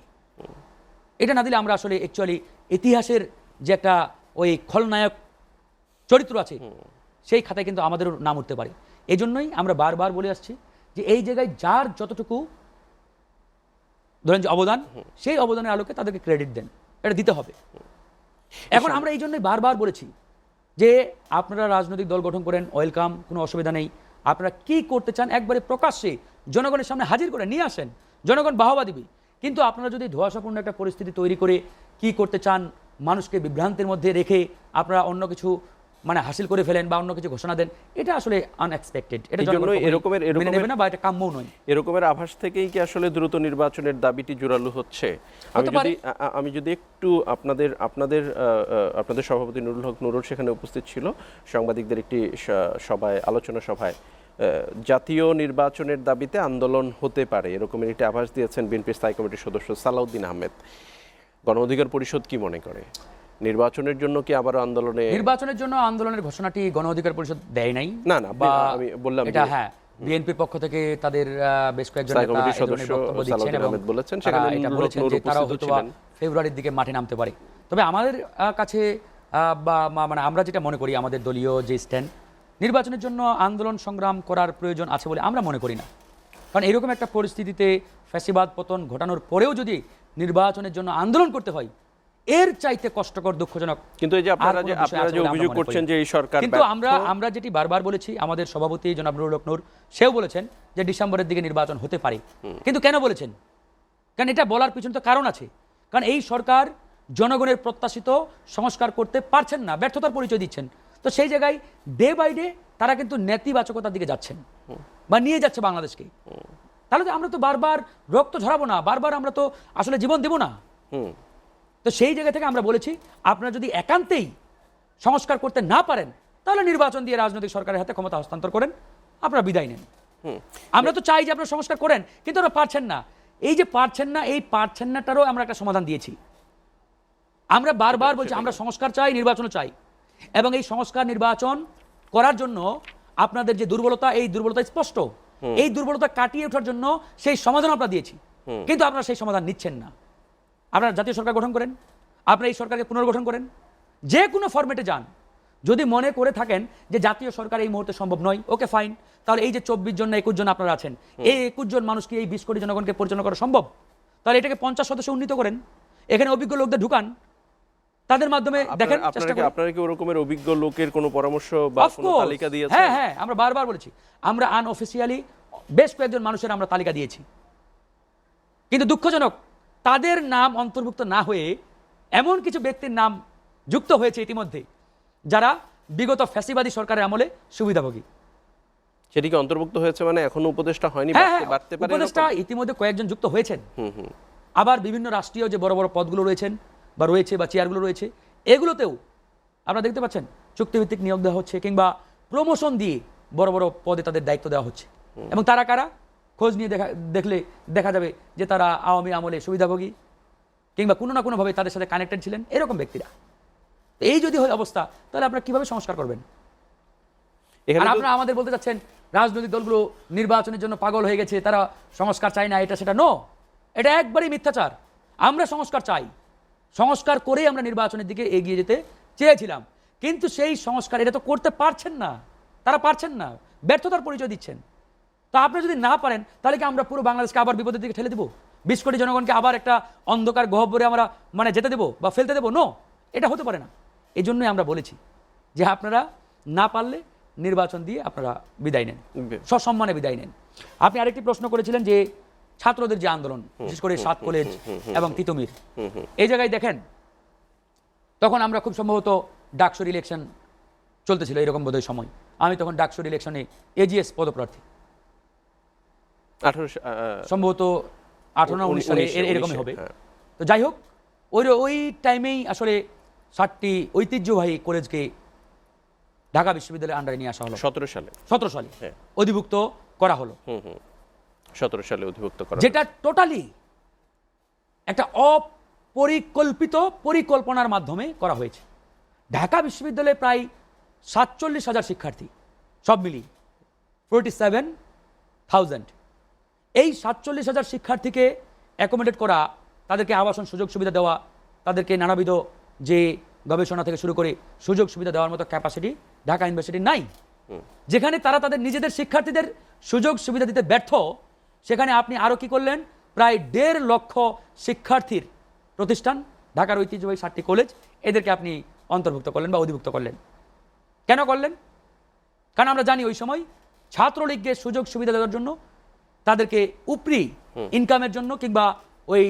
এটা না দিলে আমরা আসলে অ্যাকচুয়ালি ইতিহাসের যে একটা ওই খলনায়ক চরিত্র আছে সেই খাতায় কিন্তু আমাদেরও নাম উঠতে পারে। এই জন্যই আমরা বারবার বলে আসছি যে এই জায়গায় যার যতটুকু ধরেন যে অবদান, সেই অবদানের আলোকে তাদেরকে ক্রেডিট দেন, এটা দিতে হবে। এখন আমরা এই জন্যই বারবার বলেছি যে আপনারা রাজনৈতিক দল গঠন করেন, ওয়েলকাম, কোনো অসুবিধা নেই। আপনারা কি করতে চান একবারে প্রকাশ্যে জনগণের সামনে হাজির করে নিয়ে আসেন, জনগণ বাহবা দিবে। কিন্তু আপনারা যদি ধোঁয়াশাপূর্ণ একটা পরিস্থিতি তৈরি করে কি করতে চান, মানুষকে বিভ্রান্তির মধ্যে রেখে আপনারা অন্য কিছু মানে হাসিল করে ফেলেন বা অন্য কিছু ঘোষণা দেন, এটা আসলে আনএক্সপেক্টেড, এটা মেনে নেবে না বা এটা কাম্যও নয়। এরকমের আভাস থেকেই কি আসলে দ্রুত নির্বাচনের দাবিটি জোরালো হচ্ছে? আমি যদি একটু আপনাদের সভাপতি নুরুল হক নুরুল সেখানে উপস্থিত ছিল সাংবাদিকদের একটি সভায়, আলোচনা সভায়, জাতীয় নির্বাচনের দাবিতে আন্দোলন হতে পারে এরকমের একটি আভাস দিয়েছেন বিএনপির স্থায়ী কমিটির সদস্য সালাউদ্দিন আহমেদ। গণ অধিকার পরিষদ কি মনে করে? নির্বাচনের জন্য কি আবার নির্বাচনের জন্য আন্দোলনের ঘোষণাটি গণ অধিকার পরিষদ দেয় নাই? না, আমি বললাম এটা হ্যাঁ, বিএনপির পক্ষ থেকে তাদের বেশ কয়েকজন বক্তব্য দিচ্ছেন এবং এটা বলেছেন যে তারা হয়তো ফেব্রুয়ারির দিকে মাঠে নামতে পারে। তবে আমাদের কাছে বা মানে আমরা যেটা মনে করি, আমাদের দলীয় যে স্ট্যান্ড, নির্বাচনের জন্য আন্দোলন সংগ্রাম করার প্রয়োজন আছে বলে আমরা মনে করি না। কারণ এরকম একটা পরিস্থিতিতে ফ্যাসিবাদ পতন ঘটানোর পরেও যদি নির্বাচনের জন্য আন্দোলন করতে হয়, এর চাইতে কষ্টকর, দুঃখজনক। কিন্তু এই যে আপনারা যে অভিযোগ করছেন যে এই সরকার, কিন্তু আমরা যেটি বারবার বলেছি, আমাদের সভাপতি জনাব নুরুল হক নূর সেও বলেছেন যে ডিসেম্বরের দিকে নির্বাচন হতে পারে। কিন্তু কেন বলেছেন? কারণ এটা বলার পিছনে তো কারণ আছে। কারণ এই সরকার জনগণের প্রত্যাশিত সংস্কার করতে পারছেন না, ব্যর্থতার পরিচয় দিচ্ছেন। তো সেই জায়গায় ডে বাই ডে তারা কিন্তু নেতিবাচকতার দিকে যাচ্ছেন বা নিয়ে যাচ্ছে বাংলাদেশকে। তাহলে তো আমরা তো বারবার রক্ত ঝরাবো না, বারবার আমরা তো আসলে জীবন দেব না। তো সেই জায়গা থেকে আমরা বলেছি, আপনারা যদি একান্তেই সংস্কার করতে না পারেন তাহলে নির্বাচন দিয়ে রাজনৈতিক সরকারের হাতে ক্ষমতা হস্তান্তর করেন, আপনারা বিদায় নেন। আমরা তো চাই যে আপনারা সংস্কার করেন, কিন্তু ওরা পারছেন না। এই যে পারছেন না, এই পারছেন নাটারও আমরা একটা সমাধান দিয়েছি। আমরা বারবার বলছি আমরা সংস্কার চাই, নির্বাচনও চাই, এবং এই সংস্কার নির্বাচন করার জন্য আপনাদের যে দুর্বলতা, এই দুর্বলতা স্পষ্ট। এই দুর্বলতা কাটিয়ে ওঠার জন্য সেই সমাধান আমরা দিয়েছি, কিন্তু আপনারা সেই সমাধান নিচ্ছেন না। আপনারা জাতীয় সরকার গঠন করেন, আপনারা এই সরকারকে পুনর্গঠন করেন, যে কোনো ফরম্যাটে যান। যদি মনে করে থাকেন যে জাতীয় সরকার এই মুহূর্তে সম্ভব নয়, ওকে ফাইন, তাহলে এই যে 24 জন না 21 জন আপনারা আছেন, এই 21 জন মানুষকে, এই 20 কোটি জনগণকে পরিচালনা করা সম্ভব? তাহলে এটাকে 50 সদস্য উন্নীত করেন, এখানে অভিজ্ঞ লোকদের ঢুকান, তাদের মাধ্যমে দেখেন চেষ্টা করেন। আপনারা কি ওরকমের অভিজ্ঞ লোকের কোনো পরামর্শ বা কোনো তালিকা দিয়েছেন? হ্যাঁ হ্যাঁ, আমরা বারবার বলেছি, আমরা আনঅফিসিয়ালি বেশ কয়েকজন মানুষের আমরা তালিকা দিয়েছি, কিন্তু দুঃখজনক তাদের নাম অন্তর্ভুক্ত না হয়ে এমন কিছু ব্যক্তির নাম যুক্ত হয়েছে ইতিমধ্যে যারা বিগত ফ্যাসিবাদী সরকারের আমলে সুবিধাভোগী। সেটিকে অন্তর্ভুক্ত হয়েছে মানে এখনো উপদেষ্টা হয়নি, বাড়তে পারে। উপদেষ্টা ইতিমধ্যে কয়েকজন যুক্ত হয়েছেন। আবার বিভিন্ন রাষ্ট্রীয় যে বড় বড় পদগুলো রয়েছেন বা রয়েছে বা চেয়ারগুলো রয়েছে, এগুলোতেও আপনারা দেখতে পাচ্ছেন চুক্তিভিত্তিক নিয়োগ দেওয়া হচ্ছে কিংবা প্রমোশন দিয়ে বড় বড় পদে তাদের দায়িত্ব দেওয়া হচ্ছে। এবং তারা কারা, খোঁজ নিয়ে দেখলে দেখা যাবে যে তারা আওয়ামী আমলে সুবিধাভোগী কিংবা কোনো না কোনোভাবে তাদের সাথে কানেক্টেড ছিলেন এরকম ব্যক্তিরা। এই যদি হয় অবস্থা, তাহলে আপনারা কিভাবে সংস্কার করবেন? আর আপনারা আমাদের বলতে চাচ্ছেন রাজনৈতিক দলগুলো নির্বাচনের জন্য পাগল হয়ে গেছে, তারা সংস্কার চায় না, এটা সেটা। নো, এটা একবারই মিথ্যাচার। আমরা সংস্কার চাই, সংস্কার করেই আমরা নির্বাচনের দিকে এগিয়ে যেতে চেয়েছিলাম, কিন্তু সেই সংস্কার এটা তো করতে পারছেন না, তারা পারছেন না, ব্যর্থতার পরিচয় দিচ্ছেন। তো আপনি যদি না পারেন, তাহলে কি আমরা পুরো বাংলাদেশকে আবার বিপদের দিকে ঠেলে দেবো? 20 কোটি জনগণকে আবার একটা অন্ধকার গহ্বরে আমরা যেতে দেবো বা ফেলতে দেবো? নো, এটা হতে পারে না। এই জন্যই আমরা বলেছি যে আপনারা না পারলে নির্বাচন দিয়ে আপনারা বিদায় নেন, সসম্মানে বিদায় নেন। আপনি আরেকটি প্রশ্ন করেছিলেন যে ছাত্রদের যে আন্দোলন, বিশেষ করে 7 কলেজ এবং তিতুমির, এই জায়গায় দেখেন তখন আমরা খুব সম্ভবত ডাকসুর ইলেকশন চলতেছিল এরকম বোধহয় সময়। আমি তখন ডাকসুর ইলেকশনে এজিএস পদপ্রার্থী, সম্ভবত 18-19 সালে এরকমই হবে। তো যাই হোক, ওই টাইমেই আসলে 7টি ঐতিহ্যবাহী কলেজকে ঢাকা বিশ্ববিদ্যালয়ের আন্ডারে নিয়ে আসা হলো। 17 সালে অধিভুক্ত করা হলো। 17 সালে অধিভুক্ত করা, যেটা টোটালি একটা অপরিকল্পিত পরিকল্পনার মাধ্যমে করা হয়েছে। ঢাকা বিশ্ববিদ্যালয়ে প্রায় 47,000 শিক্ষার্থী, সব মিলিয়ে 47,000। এই 47,000 শিক্ষার্থীকে অ্যাকোমোডেট করা, তাদেরকে আবাসন সুযোগ সুবিধা দেওয়া, তাদেরকে নানাবিধ যে গবেষণা থেকে শুরু করে সুযোগ সুবিধা দেওয়ার মতো ক্যাপাসিটি ঢাকা ইউনিভার্সিটির নাই। যেখানে তারা তাদের নিজেদের শিক্ষার্থীদের সুযোগ সুবিধা দিতে ব্যর্থ, সেখানে আপনি আরও কি করলেন? প্রায় 1.5 লক্ষ শিক্ষার্থীর প্রতিষ্ঠান, ঢাকার ঐতিহ্যবাহী 7টি কলেজ, এদেরকে আপনি অন্তর্ভুক্ত করলেন বা অধিভুক্ত করলেন। কেন করলেন? কারণ আমরা জানি ওই সময় ছাত্রলীগকে সুযোগ সুবিধা দেওয়ার জন্য, তাদেরকে উপরি ইনকামের জন্য কিংবা ওই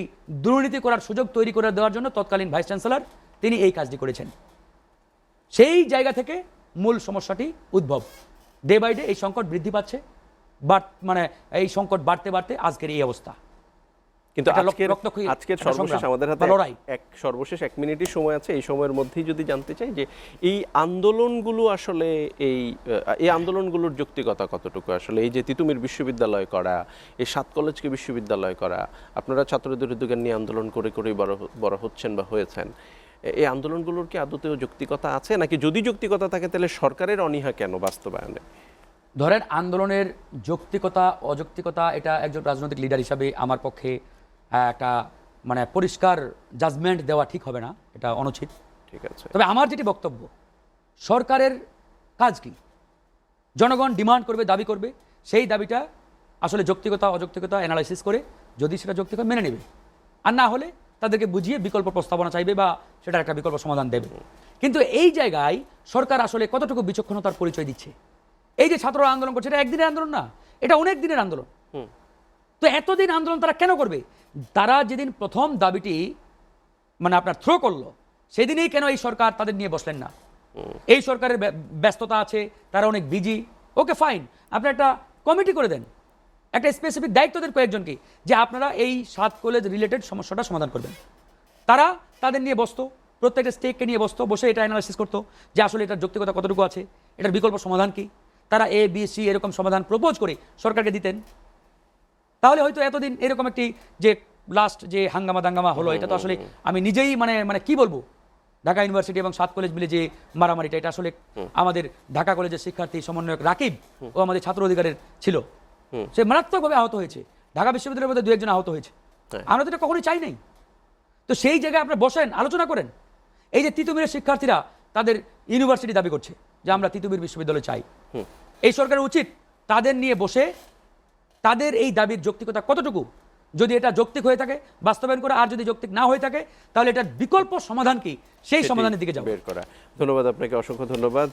দুর্নীতি করার সুযোগ তৈরি করে দেওয়ার জন্য তৎকালীন ভাইস চ্যান্সেলর তিনি এই কাজটি করেছেন। সেই জায়গা থেকে মূল সমস্যাটি উদ্ভব। ডে বাই ডে এই সংকট বৃদ্ধি পাচ্ছে, এই সংকট বাড়তে বাড়তে আজকের এই অবস্থা। কিন্তু আজকের সর্বশেষ আমাদের হাতে সর্বশেষ 1 মিনিটই সময় আছে। এই সময়ের মধ্যেই যদি জানতে চাই যে এই আন্দোলনগুলো আসলে এই আন্দোলনগুলোর যৌক্তিকতা কতটুকু? আসলে এই যে তিতুমির বিশ্ববিদ্যালয় করা, এই 7 কলেজকে বিশ্ববিদ্যালয় করা, আপনারা ছাত্রদের উদ্যোগ নিয়ে আন্দোলন করে করেই বড় হচ্ছেন বা হয়েছেন, এই আন্দোলনগুলোর কি আদতেও যৌক্তিকতা আছে, নাকি যদি যৌক্তিকতা থাকে তাহলে সরকারের অনীহা কেন বাস্তবায়নে? ধরেন আন্দোলনের যৌক্তিকতা অযৌক্তিকতা, এটা একজন রাজনৈতিক লিডার হিসাবে আমার পক্ষে একটা পরিষ্কার জাজমেন্ট দেওয়া ঠিক হবে না, এটা অনুচিত। ঠিক আছে। তবে আমার যেটি বক্তব্য, সরকারের কাজ কি? জনগণ ডিমান্ড করবে, দাবি করবে, সেই দাবিটা আসলে যৌক্তিকতা অযৌক্তিকতা অ্যানালাইসিস করে যদি সেটা যৌক্তিক মেনে নেবে, আর না হলে তাদেরকে বুঝিয়ে বিকল্প প্রস্তাবনা চাইবে বা সেটার একটা বিকল্প সমাধান দেবে। কিন্তু এই জায়গায় সরকার আসলে কতটুকু বিচক্ষণতার পরিচয় দিচ্ছে? এই যে ছাত্ররা আন্দোলন করছে, এটা একদিনের আন্দোলন না, এটা অনেক দিনের আন্দোলন। তো এতদিন আন্দোলন তারা কেন করবে? তারা যেদিন প্রথম দাবিটি আপনার থ্রো করলো, সেদিনই কেন এই সরকার তাদের নিয়ে বসলেন না? এই সরকারের ব্যস্ততা আছে, তারা অনেক বিজি, ওকে ফাইন, আপনি একটা কমিটি করে দেন, একটা স্পেসিফিক দায়িত্ব দেন কয়েকজনকে, যে আপনারা এই 7 কলেজ রিলেটেড সমস্যাটা সমাধান করবেন। তারা তাদের নিয়ে বসতো, প্রত্যেকটা স্টেককে নিয়ে বসতো, বসে এটা অ্যানালাইসিস করতো যে আসলে এটার যৌক্তিকতা কতটুকু আছে, এটার বিকল্প সমাধান কি। তারা ABC এরকম সমাধান প্রপোজ করে সরকারকে দিতেন। তাহলে হয়তো এতদিন এরকম একটি যে লাস্ট যে হাঙ্গামা দাঙ্গামা হলো, এটা তো আসলে আমি নিজেই কি বলবো, ঢাকা ইউনিভার্সিটি এবং 7 কলেজ মিলে যে মারামারিটা, এটা আসলে আমাদের ঢাকা কলেজের শিক্ষার্থী সমন্বয়ক রাকিব ও আমাদের ছাত্র অধিকারের ছিল, সে মারাত্মকভাবে আহত হয়েছে। ঢাকা বিশ্ববিদ্যালয়ের মধ্যে 2-1 জন আহত হয়েছে। আমরা তো এটা কখনোই চাই নাই। তো সেই জায়গায় আপনারা বসেন, আলোচনা করেন। এই যে তিতুমিরের শিক্ষার্থীরা তাদের ইউনিভার্সিটি দাবি করছে যে আমরা তিতুমির বিশ্ববিদ্যালয় চাই, এই সরকারের উচিত তাদের নিয়ে বসে তাদের এই দাবির যৌক্তিকতা কতটুকু যদি এটা যৌক্তিক হয়ে থাকে বাস্তবায়ন করা, আর যদি যৌক্তিক না হয়ে থাকে তাহলে এটার বিকল্প সমাধান কি সেই সেটি সমাধানের দিকে যাবো। বের করা। ধন্যবাদ আপনাকে, অসংখ্য ধন্যবাদ।